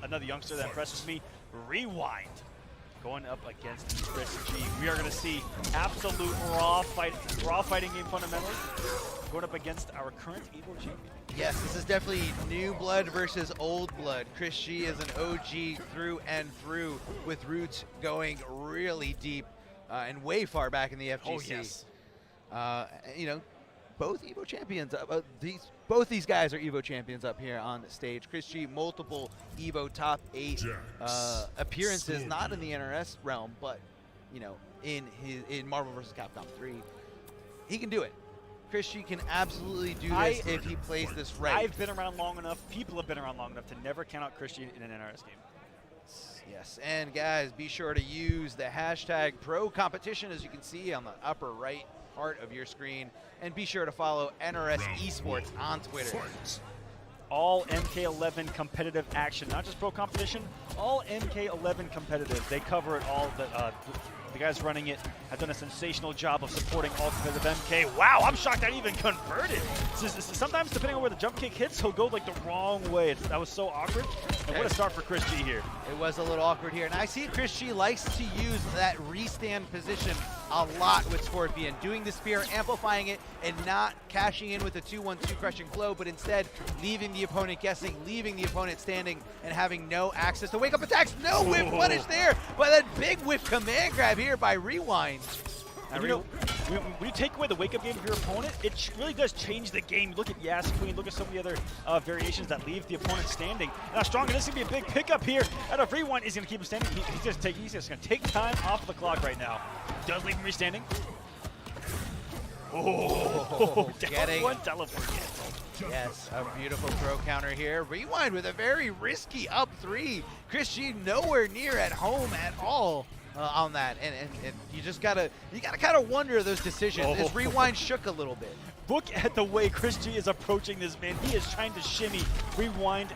another youngster that impresses me. Rewind. Going up against CHRISG. We are going to see absolute raw fighting game fundamentals going up against our current EVO champion. Yes, this is definitely new blood versus old blood. CHRISG is an OG through and through, with roots going really deep and way far back in the FGC. Oh, yes. You know, both EVO champions. Both these guys are EVO champions up here on the stage. CHRISG, multiple EVO top 8 appearances, not in the NRS realm, but you know, in Marvel vs. Capcom 3, he can do it. CHRISG can absolutely do this if he plays this right. I've been around long enough, people have been around long enough to never count out CHRISG in an NRS game. Yes, and guys, be sure to use the hashtag ProCompetition, as you can see on the upper right part of your screen, and be sure to follow NRS Esports on Twitter. All MK11 competitive action, not just pro competition, all MK11 competitive. They cover it all. The guys running it have done a sensational job of supporting all competitive MK. Wow, I'm shocked that even converted. Sometimes, depending on where the jump kick hits, he'll go like the wrong way. That was so awkward. And what a start for CHRISG here. It was a little awkward here. And I see CHRISG likes to use that restand position a lot with Scorpion, doing the spear, amplifying it, and not cashing in with a 2-1-2 crushing blow, but instead leaving the opponent guessing, leaving the opponent standing, and having no access to wake-up attacks. No whip punish there, but that big whip command grab here by Rewind. And you know, when you take away the wake-up game of your opponent, it really does change the game. Look at Yas Queen, look at some of the other variations that leave the opponent standing. Now Strong, this is going to be a big pickup here out of Rewind. Is going to keep him standing. He's just going to take time off the clock right now. Does leave him standing. Oh, getting one teleport. Yes, a beautiful throw counter here. Rewind with a very risky up 3. CHRISG nowhere near at home at all. On that, and you just gotta kind of wonder those decisions. His Rewind shook a little bit. Look at the way CHRISG is approaching this man. He is trying to shimmy Rewind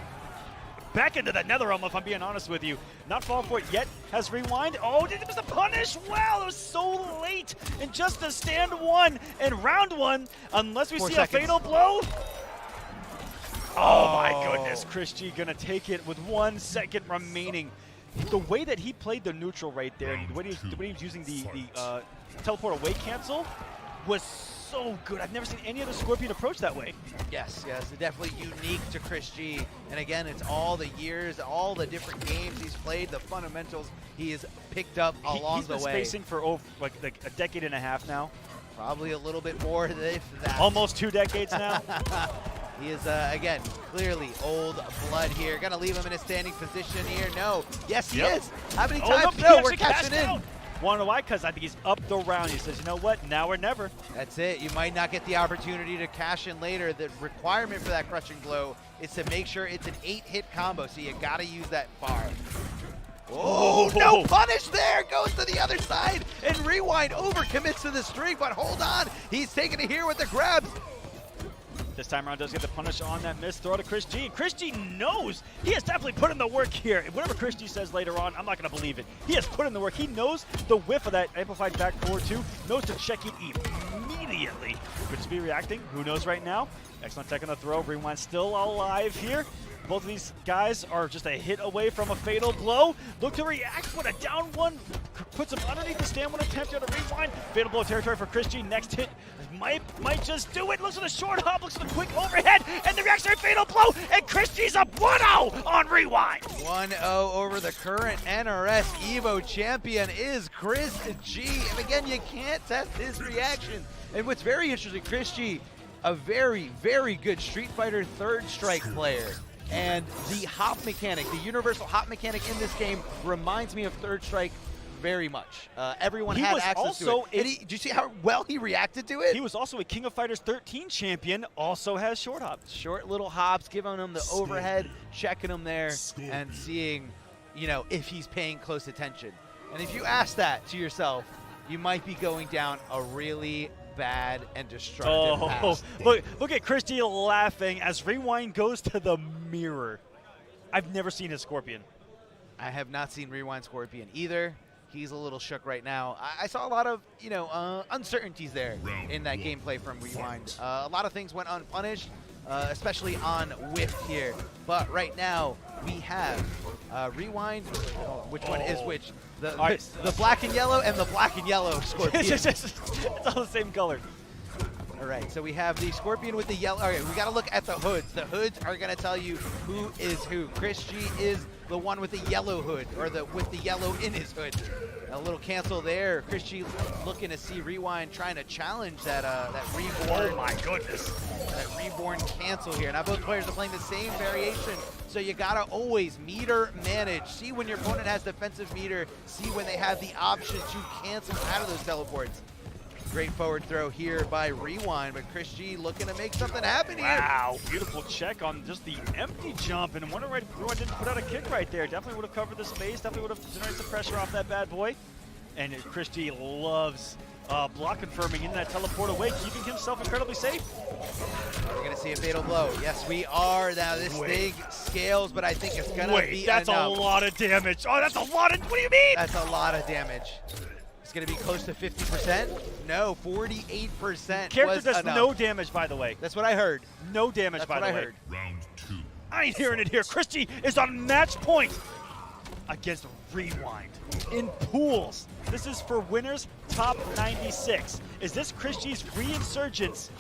back into the Netherrealm, if I'm being honest with you. Not falling for it yet. Has Rewind. Oh, it was a punish. Wow, it was so late. And just to stand 1 in round 1, unless we 4 see seconds. a fatal blow. Oh my goodness, CHRISG gonna take it with 1 second remaining. The way that he played the neutral right there, and the way he was using the teleport away cancel was so good. I've never seen any other Scorpion approach that way. Yes, definitely unique to CHRISG. And again, it's all the years, all the different games he's played, the fundamentals he has picked up along the way. He's been spacing for like a decade and a half now. Probably a little bit more than that. Almost 2 decades now. He is, again, clearly old blood here. Gonna leave him in a standing position here. No. Yes, he is. How many times? No, we're cashing in. Want to know why? Because I think he's up the round. He says, you know what? Now or never. That's it. You might not get the opportunity to cash in later. The requirement for that crushing blow is to make sure it's an 8-hit combo, so you gotta use that bar. Oh, no punish there. Goes to the other side, and Rewind overcommits to the string, but hold on. He's taking it here with the grabs. This time around does get the punish on that missed throw to CHRISG. CHRISG knows he has definitely put in the work here. Whatever CHRISG says later on, I'm not going to believe it. He has put in the work. He knows the whiff of that amplified back forward too. Knows to check it immediately. Could be reacting. Who knows right now? Excellent tech on the throw. Rewind still alive here. Both of these guys are just a hit away from a fatal blow. Look to react, but a down 1 puts him underneath the stand 1 attempt out of Rewind. Fatal blow territory for CHRISG. Next hit might just do it. Looks at the short hop, looks at the quick overhead, and the reactionary fatal blow, and CHRISG's up 1-0 on Rewind. 1-0 over the current NRS EVO champion is CHRISG. And again, you can't test his reaction. And what's very interesting, CHRISG, a very, very good Street Fighter 3rd Strike player. And the hop mechanic, the universal hop mechanic in this game reminds me of 3rd Strike very much. Everyone had access to it. Did you see how well he reacted to it? He was also a King of Fighters 13 champion, also has short hops. Short little hops, giving him the overhead, checking him there, and seeing, you know, if he's paying close attention. And if you ask that to yourself, you might be going down a really bad and destructive path. Look at CHRISG laughing as Rewind goes to the mirror. I've never seen a Scorpion. I have not seen Rewind Scorpion either. He's a little shook right now. I saw a lot of, you know, uncertainties there in that gameplay from Rewind. A lot of things went unpunished, especially on whip here. But right now, we have Rewind. Which one is which? The black and yellow and the black and yellow Scorpion. It's all the same color. All right, so we have the Scorpion with the yellow. All right, we got to look at the hoods. The hoods are going to tell you who is who. CHRISG is the one with the yellow hood, or with the yellow in his hood. A little cancel there. CHRISG looking to see Rewind trying to challenge that reborn. Oh my goodness. That reborn cancel here. Now both players are playing the same variation, so you gotta always meter manage. See when your opponent has defensive meter. See when they have the option to cancel out of those teleports. Great forward throw here by Rewind, but CHRISG looking to make something happen here. Wow, beautiful check on just the empty jump, and wonder why Rewind didn't put out a kick right there. Definitely would have covered the space, definitely would have generated some pressure off that bad boy. And CHRISG loves block confirming in that teleport away, keeping himself incredibly safe. Are we gonna see a fatal blow? Yes, we are. Now this thing scales, but I think it's gonna be that's enough. A lot of damage. Oh, that's a lot of, what do you mean? That's a lot of damage. It's gonna be close to 50%. No, 48% Character was does enough. no damage, by the way. That's what I heard. No damage, That's by the way. what I heard. Round 2. I ain't hearing it here. CHRISG is on match point against Rewind. in pools. This is for winners top 96. Is this CHRISG's reinsurgence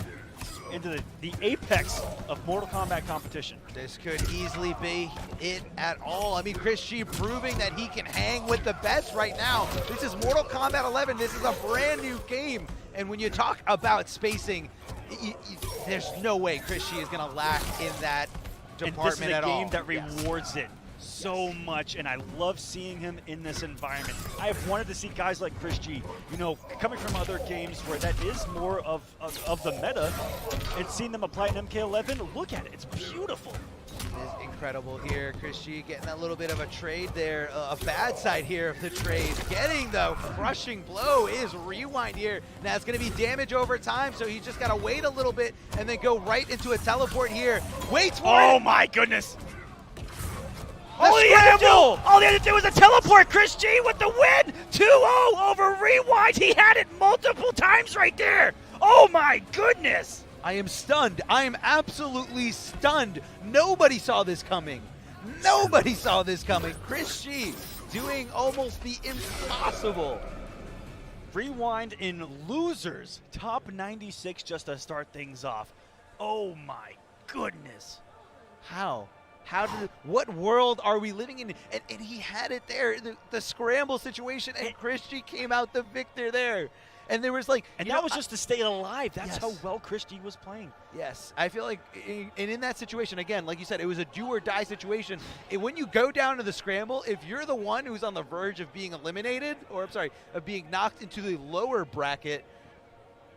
into the apex of Mortal Kombat competition? This could easily be it at all. I mean, CHRISG proving that he can hang with the best right now. This is Mortal Kombat 11. This is a brand new game. And when you talk about spacing, there's no way CHRISG is going to lack in that department at all. And this is a game that rewards it so much, and I love seeing him in this environment. I have wanted to see guys like CHRISG, you know, coming from other games where that is more of the meta, and seeing them apply in MK11. Look at it, it's beautiful. It is incredible here. CHRISG getting a little bit of a trade there, a bad side here of the trade. Getting the crushing blow is Rewind here. Now it's going to be damage over time, so he's just got to wait a little bit and then go right into a teleport here. Waits for it. Oh my goodness. All he had to do was a teleport. CHRISG with the win. 2-0 over Rewind. He had it multiple times right there. Oh my goodness. I am stunned. I am absolutely stunned. Nobody saw this coming. Nobody saw this coming. CHRISG doing almost the impossible. Rewind in losers. Top 96 just to start things off. Oh my goodness. How? What world are we living in? And he had it there, the scramble situation, and CHRISG came out the victor there. And there was like, and that was just to stay alive. That's yes. how well CHRISG was playing. Yes, I feel like, in that situation, again, like you said, it was a do or die situation. And when you go down to the scramble, if you're the one who's on the verge of being eliminated, or I'm sorry, of being knocked into the lower bracket,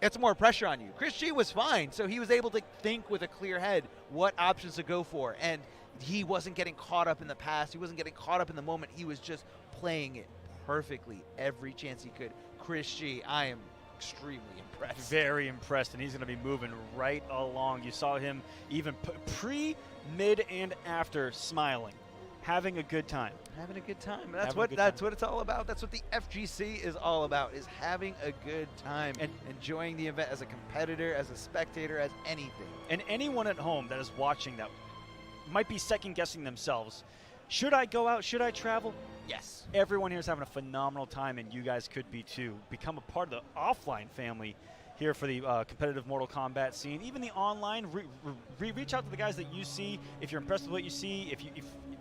it's more pressure on you. CHRISG was fine, so he was able to think with a clear head what options to go for. And he wasn't getting caught up in the past. He wasn't getting caught up in the moment. He was just playing it perfectly every chance he could. CHRISG, I am extremely impressed. Very impressed, and he's going to be moving right along. You saw him even pre, mid, and after smiling, having a good time. Having a good time. That's what it's all about. That's what the FGC is all about, is having a good time and enjoying the event as a competitor, as a spectator, as anything. And anyone at home that is watching that might be second-guessing themselves. Should I go out? Should I travel? Yes. Everyone here is having a phenomenal time, and you guys could be too. Become a part of the offline family here for the competitive Mortal Kombat scene. Even the online, reach out to the guys that you see. If you're impressed with what you see, if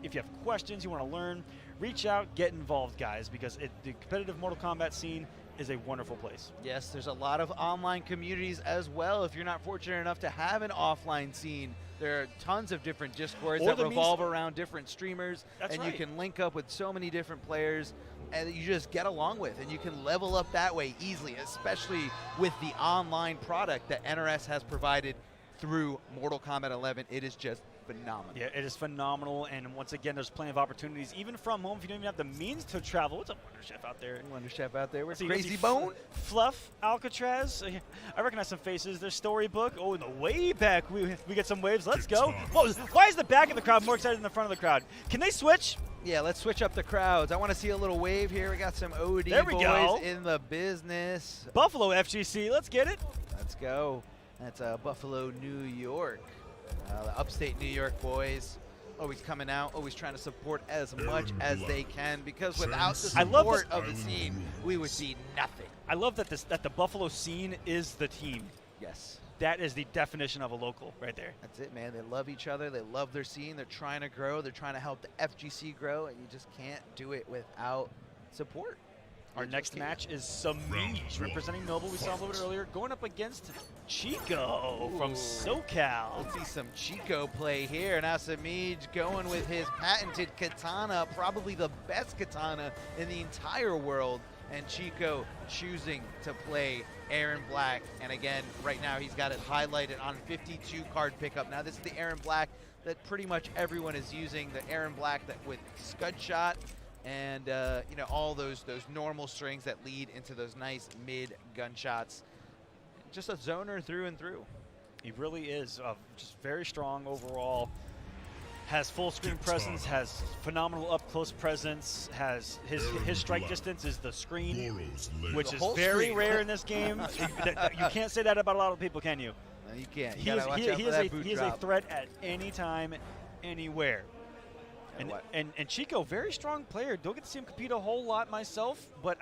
you have questions, you want to learn, reach out, get involved, guys, because the competitive Mortal Kombat scene is a wonderful place. Yes, there's a lot of online communities as well. If you're not fortunate enough to have an offline scene, there are tons of different Discords that revolve around different streamers. That's right. You can link up with so many different players and you just get along with, and you can level up that way easily, especially with the online product that NRS has provided through Mortal Kombat 11. It is just phenomenal. Yeah, it is phenomenal, and once again, there's plenty of opportunities, even from home, if you don't even have the means to travel. What's up, Wonder Chef out there? Wonder Chef out there. Where's See, Crazy Bone? Fluff, Alcatraz. I recognize some faces. There's Storybook. Oh, in the way back, we get some waves. Let's go. Whoa, why is the back of the crowd more excited than the front of the crowd? Can they switch? Yeah, let's switch up the crowds. I want to see a little wave here. We got some OD boys in the business. Buffalo FGC, let's get it. Let's go. That's Buffalo, New York. The upstate New York boys always coming out, always trying to support as much as they can, because without the support of the scene, we would see nothing. I love that the Buffalo scene is the team. Yes. That is the definition of a local right there. That's it, man. They love each other. They love their scene. They're trying to grow. They're trying to help the FGC grow, and you just can't do it without support. Our next match is SEMIJ, representing Noble. We saw a little bit earlier, going up against Chico from SoCal. Let's see some Chico play here. Now SEMIJ going with his patented katana, probably the best katana in the entire world. And Chico choosing to play Aaron Black. And again, right now he's got it highlighted on 52 card pickup. Now this is the Aaron Black that pretty much everyone is using, the Aaron Black that with Scud Shot and you know, all those normal strings that lead into those nice mid gunshots. Just a zoner through and through. He really is just very strong overall. Has full screen presence, has phenomenal up close presence, has his strike distance is the screen, which is very rare in this game. You can't say that about a lot of people, can you? No, you can't. He is a threat at any time, anywhere. And Chico, very strong player. Don't get to see him compete a whole lot myself, but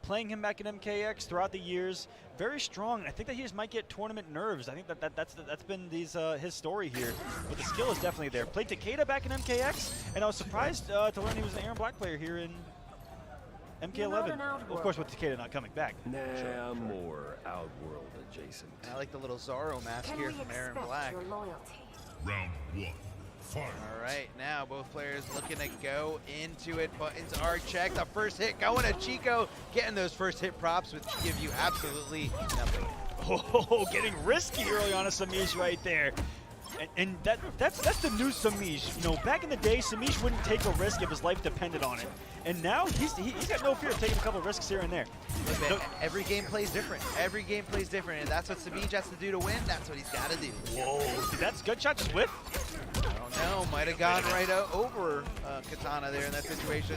playing him back in MKX throughout the years, very strong. I think that he just might get tournament nerves. I think that's been his story here. But the skill is definitely there. Played Takeda back in MKX, and I was surprised to learn he was an Aaron Black player here in MK11. Of course, with Takeda not coming back. Nah, more Outworld adjacent. I like the little Zorro mask here from Aaron Black. Round one. Fight. All right, now both players looking to go into it. Buttons are checked. The first hit going to Chico. Getting those first hit props, which give you absolutely nothing. Oh, getting risky early on a SEMIJ right there. And that's the new SEMIJ. Back in the day, SEMIJ wouldn't take a risk if his life depended on it. And now he's got no fear of taking a couple of risks here and there. Listen, every game plays different. Every game plays different, and that's what SEMIJ has to do to win. That's what he's got to do. Whoa, did that gunshot just whip? I don't know. Might have gone right over Katana there in that situation.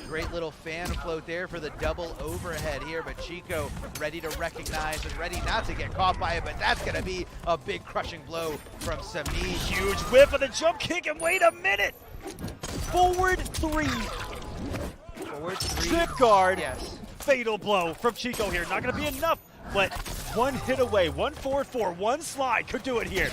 Great little fan float there for the double overhead here, but Chico ready to recognize and ready not to get caught by it, but that's going to be a big crushing blow from SEMIJ. Huge whip of the jump kick, and wait a minute! Forward three. Forward three. Trip guard. Yes. Fatal blow from Chico here. Not going to be enough, but one hit away, 1 forward 4, one slide could do it here.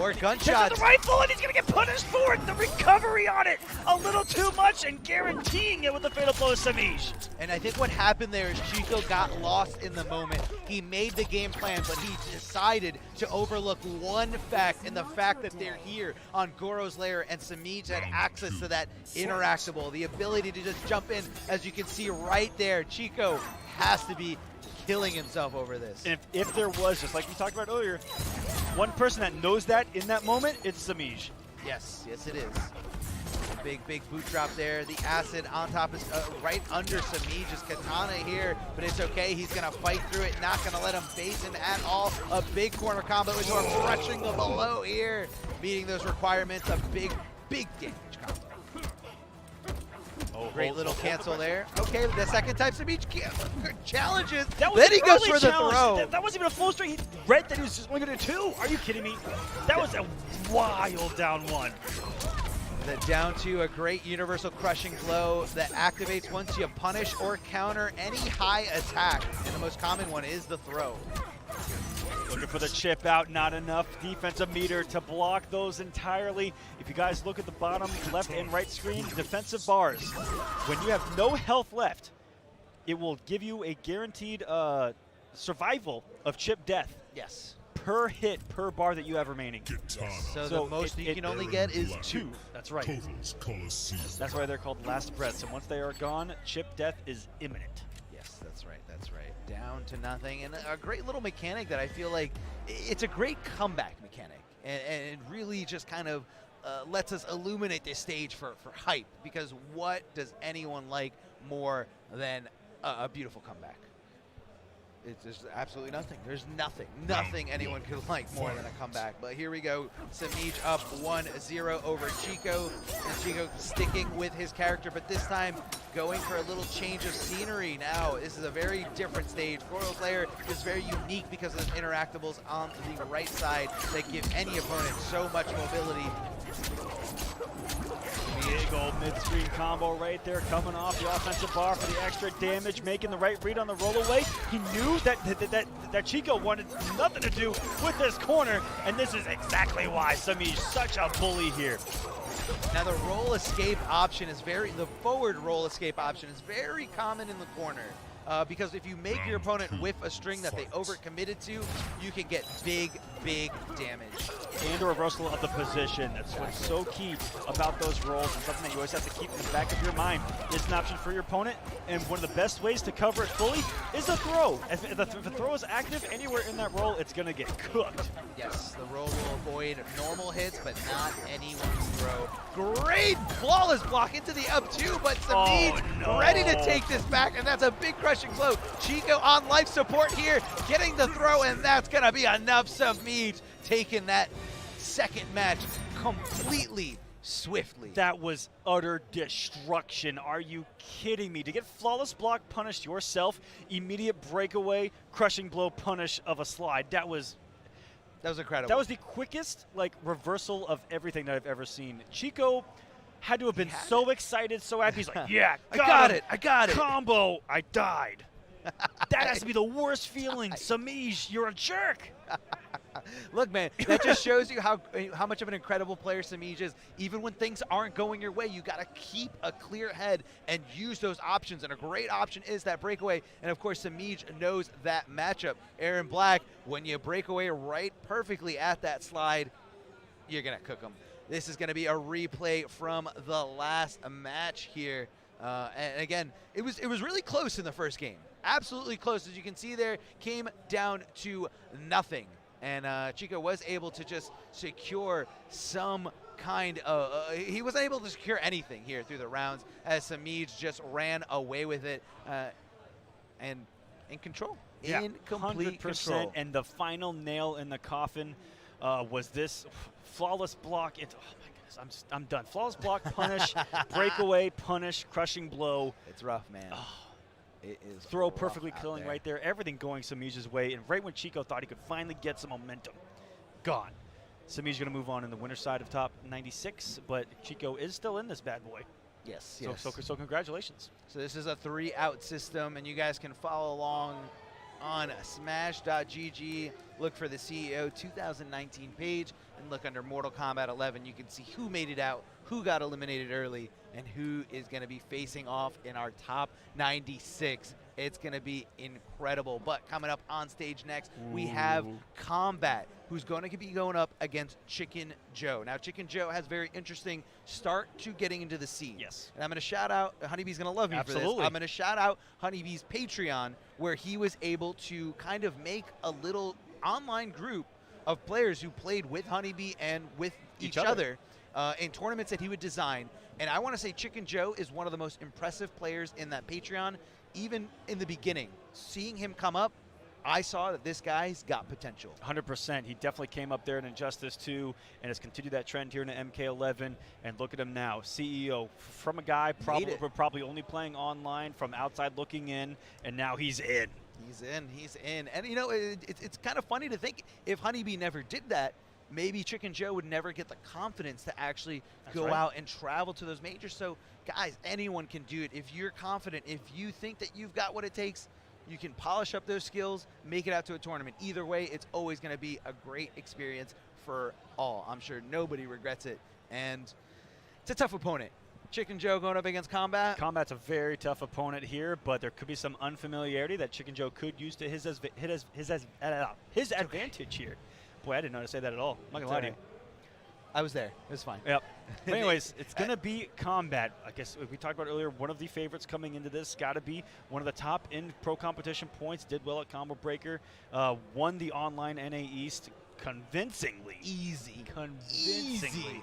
Or Gets gunshots. the rifle, and he's going to get punished for it. The recovery on it, a little too much, and guaranteeing it with the fatal blow of SEMIJ. And I think what happened there is Chico got lost in the moment. He made the game plan, but he decided to overlook one fact, and the fact that they're here on Goro's lair, and SEMIJ had access to that interactable, the ability to just jump in, as you can see right there. Chico has to be killing himself over this. And if there was, just like we talked about earlier, one person that knows that in that moment, it's SEMIJ. Yes, yes it is. Big boot drop there. The acid on top is right under SEMIJ's Katana here, but it's okay. He's going to fight through it, not going to let him base him at all. A big corner combo into a crushing the below here, meeting those requirements. A big damage combo. Oh, Great little cancel there. Okay, the second time SEMIJ challenges. That was Then he an goes early for the challenge. throw. That wasn't even a full straight. He read that he was just only going to do 2. Are you kidding me? That was a wild down 1. The down 2, a great universal crushing blow that activates once you punish or counter any high attack. And the most common one is the throw. Looking for the chip out, not enough defensive meter to block those entirely. If you guys look at the bottom left and right screen, defensive bars. When you have no health left, it will give you a guaranteed survival of chip death. Yes. Per hit, per bar that you have remaining. So the most you can only get is 2. That's right. That's why they're called last breaths. And once they are gone, chip death is imminent. Yes, that's right, that's right. Down to nothing. And a great little mechanic that I feel like, it's a great comeback mechanic. And it really just kind of lets us illuminate this stage for hype. Because what does anyone like more than a beautiful comeback? There's absolutely nothing. There's nothing anyone could like more than a comeback. But here we go. SEMIJ up 1-0 over Chico. And Chico sticking with his character, but this time going for a little change of scenery. Now, this is a very different stage. Goro's lair is very unique because of the interactables on the right side that give any opponent so much mobility. Big old mid-screen combo right there, coming off the offensive bar for the extra damage, making the right read on the rollaway. He knew that Chico wanted nothing to do with this corner, and this is exactly why SEMIJ such a bully here. Now the roll escape option is the forward roll escape option is very common in the corner. Because if you make your opponent whiff a string that they overcommitted to, you can get big damage. And a reversal of the position. That's what's so key about those rolls, and something that you always have to keep in the back of your mind. It's an option for your opponent, and one of the best ways to cover it fully is a throw. If the throw is active anywhere in that roll, it's going to get cooked. Yes, the roll will avoid normal hits, but not anyone's throw. Great flawless block into the up 2, but SEMIJ ready to take this back, and that's a big crushing blow. Chico on life support here, getting the throw, and that's going to be enough. SEMIJ taking that second match completely swiftly. That was utter destruction. Are you kidding me? To get flawless block punished yourself, immediate breakaway, crushing blow punish of a slide. That was incredible. That was the quickest reversal of everything that I've ever seen. Chico had to have been so excited, so happy. He's like, yeah, I got it. Combo, I died. That has to be the worst feeling. SEMIJ, you're a jerk. Look, man, that just shows you how much of an incredible player SEMIJ is. Even when things aren't going your way, you got to keep a clear head and use those options. And a great option is that breakaway. And of course, SEMIJ knows that matchup. Aaron Black, when you break away right perfectly at that slide, you're going to cook them. This is going to be a replay from the last match here. And again, it was really close in the first game. Absolutely close. As you can see there, came down to nothing. And Chico was able to just secure some kind of, he wasn't able to secure anything here through the rounds as SEMIJ just ran away with it and in control. Yeah, in complete 100%. control. And the final nail in the coffin was this flawless block. Oh my goodness, I'm done. Flawless block, punish, breakaway, punish, crushing blow. It's rough, man. Oh. It is Throw rough perfectly out killing there. right there. Everything going SEMIJ's way. And right when Chico thought he could finally get some momentum, gone. SEMIJ's going to move on in the winner side of top 96, but Chico is still in this bad boy. Yes, So, yes. so congratulations. So this is a 3-out system, and you guys can follow along on smash.gg. Look for the CEO 2019 page, and look under Mortal Kombat 11. You can see who made it out, who got eliminated early, and who is going to be facing off in our top 96. It's going to be incredible. But coming up on stage next, we have Kombat, who's going to be going up against Chicken Joe. Now, Chicken Joe has a very interesting start to getting into the scene. Yes. And I'm going to shout out, Honeybee's going to love me for Absolutely. this. I'm going to shout out Honeybee's Patreon, where he was able to kind of make a little online group of players who played with Honeybee and with each other in tournaments that he would design. And I want to say Chicken Joe is one of the most impressive players in that Patreon. Even in the beginning, seeing him come up, I saw that this guy's got potential. 100%. He definitely came up there in Injustice 2 and has continued that trend here in the MK11. And look at him now, CEO from a guy probably only playing online from outside looking in, and now he's in. He's in. And you know, it's kind of funny to think if Honeybee never did that, maybe Chicken Joe would never get the confidence to actually go out and travel to those majors. So, guys, anyone can do it. If you're confident, if you think that you've got what it takes, you can polish up those skills, make it out to a tournament. Either way, it's always going to be a great experience for all. I'm sure nobody regrets it. And it's a tough opponent. Chicken Joe going up against Kombat. Kombat's a very tough opponent here, but there could be some unfamiliarity that Chicken Joe could use to his advantage here. Boy, I didn't know how to say that at all. I'm not going to lie to you. I was there. It was fine. Yep. But anyways, it's going to be Kombat. I guess we talked about earlier, one of the favorites coming into this. Got to be one of the top in pro competition points. Did well at Combo Breaker. Won the online NA East convincingly. Convincingly.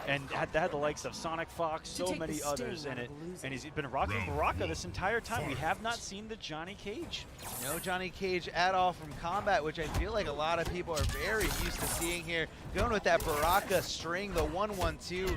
And had the likes of Sonic Fox, so many others in it. And he's been rocking Baraka this entire time. We have not seen the Johnny Cage. No Johnny Cage at all from Kombat, which I feel like a lot of people are very used to seeing here. Going with that Baraka string, the 1-1-2.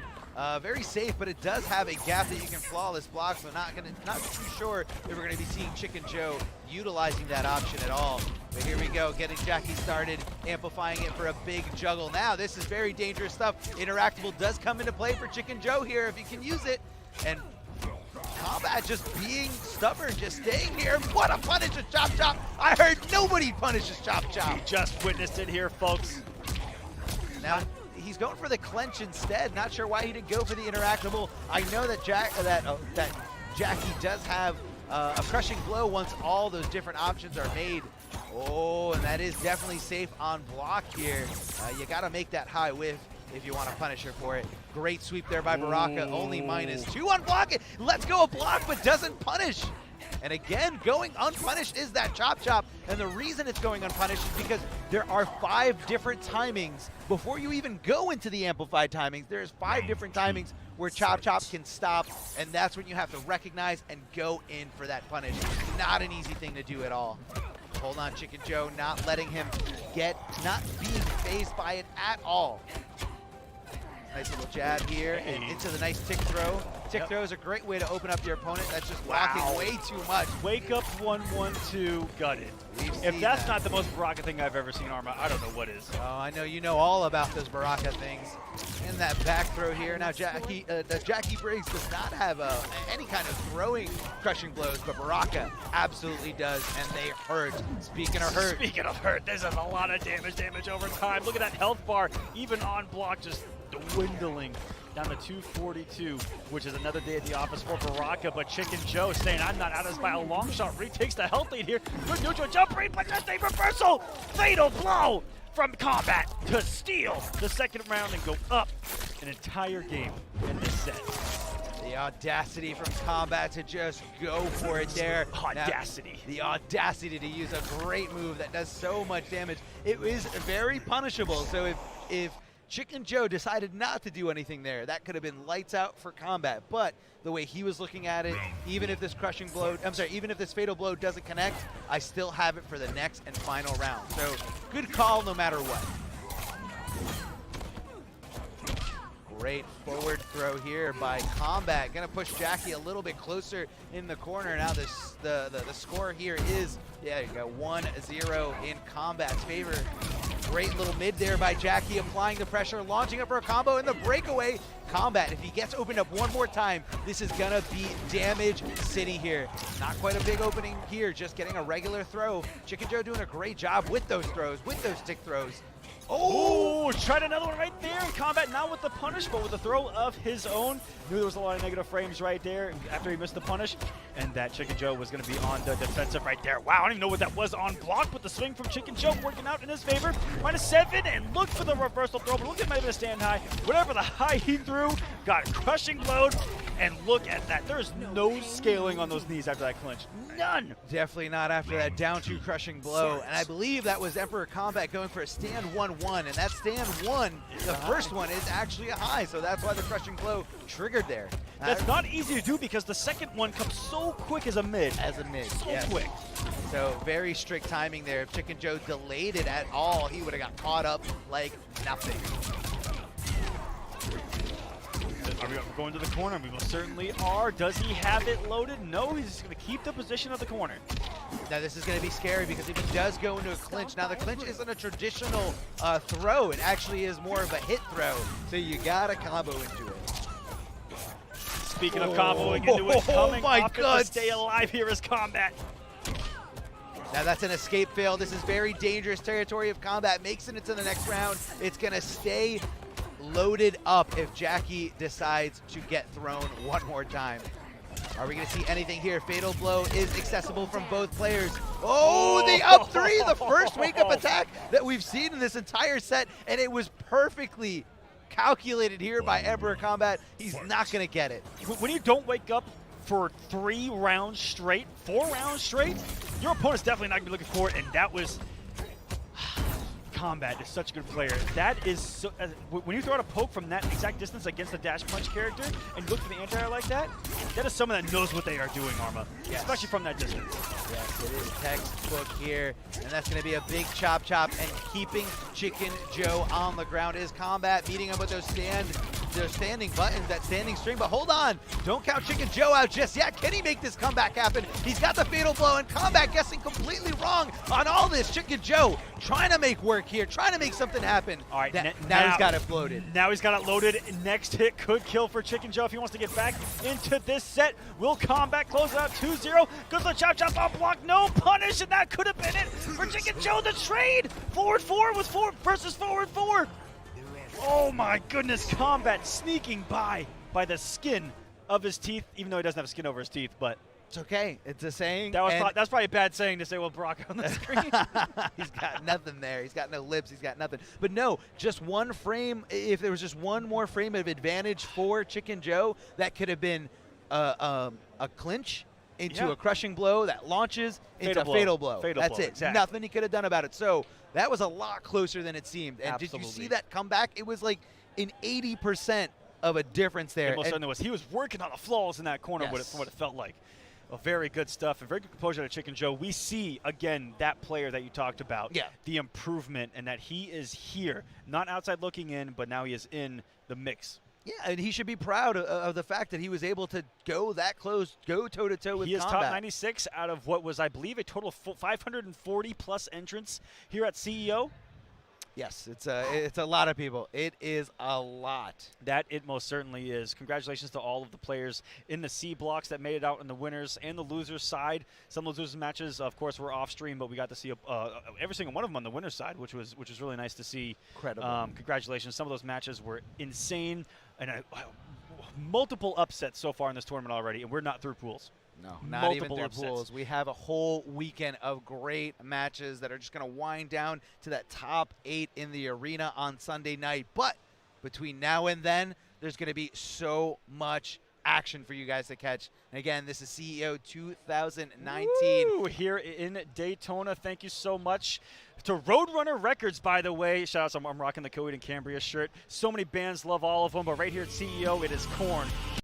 Very safe, but it does have a gap that you can flawless block, so not too sure if we're going to be seeing Chicken Joe utilizing that option at all. But here we go, getting Jackie started, amplifying it for a big juggle. Now, this is very dangerous stuff. Interactable does come into play for Chicken Joe here if he can use it. And Kombat just being stubborn, just staying here. What a punish with Chop Chop. I heard nobody punishes Chop Chop. We just witnessed it here, folks. Now, he's going for the clench instead. Not sure why he didn't go for the interactable. I know that Jackie does have a crushing blow once all those different options are made. Oh, and that is definitely safe on block here. You got to make that high whiff if you want to punish her for it. Great sweep there by Baraka, only -2 on block. It lets go a block, but doesn't punish. And again, going unpunished is that Chop Chop. And the reason it's going unpunished is because there are 5 different timings. Before you even go into the amplified timings, there's 5 different timings where Chop Chop can stop. And that's when you have to recognize and go in for that punish. Not an easy thing to do at all. Hold on, Chicken Joe, not letting him not being phased by it at all. Nice little jab here and into the nice tick throw. Tick throw is a great way to open up your opponent. That's just blocking way too much. Wake up 1-1-2, gutted. If that's not the most Baraka thing I've ever seen, Arma, I don't know what is. Oh, I know you know all about those Baraka things. And that back throw here. Now Jackie Briggs does not have any kind of throwing crushing blows, but Baraka absolutely does, and they hurt. Speaking of hurt, this is a lot of damage over time. Look at that health bar, even on block, just dwindling down to 242, which is another day at the office for Baraka, but Chicken Joe saying, I'm not out of this by a long shot. Retakes the health lead here. Good neutral jump read, but just a reversal. Fatal blow from Kombat to steal the second round and go up an entire game in this set. The audacity from Kombat to just go for it there. Audacity. Now, the audacity to use a great move that does so much damage. It is very punishable, so if Chicken Joe decided not to do anything there, that could have been lights out for Kombat. But the way he was looking at it, even if this even if this fatal blow doesn't connect, I still have it for the next and final round. So good call no matter what. Great forward throw here by Kombat. Gonna push Jackie a little bit closer in the corner. Now the score here is, yeah, you got 1-0 in Kombat's favor. Great little mid there by Jackie, applying the pressure, launching up for a combo in the breakaway. Kombat, if he gets opened up one more time, this is gonna be damage city here. Not quite a big opening here, just getting a regular throw. Chicken Joe doing a great job with those throws, with those stick throws. Oh, tried another one right there. Kombat not with the punish, but with the throw of his own. Knew there was a lot of negative frames right there after he missed the punish. And that Chicken Joe was going to be on the defensive right there. Wow, I don't even know what that was on block, but the swing from Chicken Joe working out in his favor. -7 and look for the reversal throw, but look at maybe the stand high. Whatever the high he threw, got crushing blown. And look at that. There's no scaling on those knees after that clinch. None. Definitely not after that down two crushing blow. And I believe that was Emperor Kombat going for a stand 1-1. And that stand 1, the first one, is actually a high. So that's why the crushing blow triggered there. That's not easy to do because the second one comes so quick as a mid. So quick. So very strict timing there. If Chicken Joe delayed it at all, he would have got caught up like nothing. Are we going to the corner? We most certainly are. Does he have it loaded? No, he's just going to keep the position of the corner. Now this is going to be scary because if he does go into a clinch, now the clinch isn't a traditional throw. It actually is more of a hit throw. So you got to combo into it. Speaking of comboing into it, coming up to stay alive here is Kombat. Now that's an escape fail. This is very dangerous territory if Kombat makes it into the next round. It's going to stay loaded up if Jackie decides to get thrown one more time. Are we going to see anything here? Fatal blow is accessible from both players. Oh, the up three, the first wake-up attack that we've seen in this entire set, and it was perfectly calculated here by Emperor Kombat. He's not going to get it. When you don't wake up for 3 rounds straight, 4 rounds straight, your opponent's definitely not going to be looking for it, and that was... Kombat is such a good player. That is so, when you throw out a poke from that exact distance against a dash punch character and you look for the anti-air like that, that is someone that knows what they are doing, Arma. Yes. Especially from that distance. Yes, it is textbook here, and that's going to be a big chop, and keeping Chicken Joe on the ground is Kombat, beating him with those standing buttons, that standing string. But hold on, don't count Chicken Joe out just yet. Can he make this comeback happen? He's got the fatal blow, and Kombat guessing completely wrong on all this. Chicken Joe trying to make work here, trying to make something happen. All right, now he's got it loaded. Now he's got it loaded. Next hit could kill for Chicken Joe if he wants to get back into this set. Will Kombat close it out 2-0? Goes the chop on block, no punish, and that could have been it for Chicken Joe. The trade, forward 4 was 4 versus forward 4. Oh my goodness, Kombat sneaking by the skin of his teeth, even though he doesn't have skin over his teeth, but it's okay. It's a saying. That's probably a bad saying to say, well, Brock on the screen. He's got nothing there. He's got no lips. He's got nothing. But no, just one frame. If there was just one more frame of advantage for Chicken Joe, that could have been a clinch into a crushing blow that launches into a fatal blow. That's it. Exactly. Nothing he could have done about it. So that was a lot closer than it seemed. And did you see that comeback? It was like an 80% of a difference there. He was working on the flaws in that corner, from what it felt like. Well, very good stuff and very good composure to Chicken Joe. We see, again, that player that you talked about, Yeah. the improvement, and that he is here, not outside looking in, but now he is in the mix. Yeah, and he should be proud of the fact that he was able to go that close, go toe-to-toe with He is Kombat. top 96 out of what was, I believe, a total of 540-plus entrants here at CEO. Yes, it's a lot of people. It is a lot. That it most certainly is. Congratulations to all of the players in the C blocks that made it out in the winners and the losers side. Some of the losers matches, of course, were off stream, but we got to see every single one of them on the winners side, which was really nice to see. Incredible. Congratulations. Some of those matches were insane, and multiple upsets so far in this tournament already, and we're not through pools. No, not even Multiple through upsets. pools. We have a whole weekend of great matches that are just going to wind down to that top 8 in the arena on Sunday night. But between now and then, there's going to be so much action for you guys to catch. And again, this is CEO 2019. Woo, here in Daytona. Thank you so much to Roadrunner Records, by the way. Shout out, I'm rocking the Coed and Cambria shirt. So many bands love all of them, but right here at CEO, it is Korn.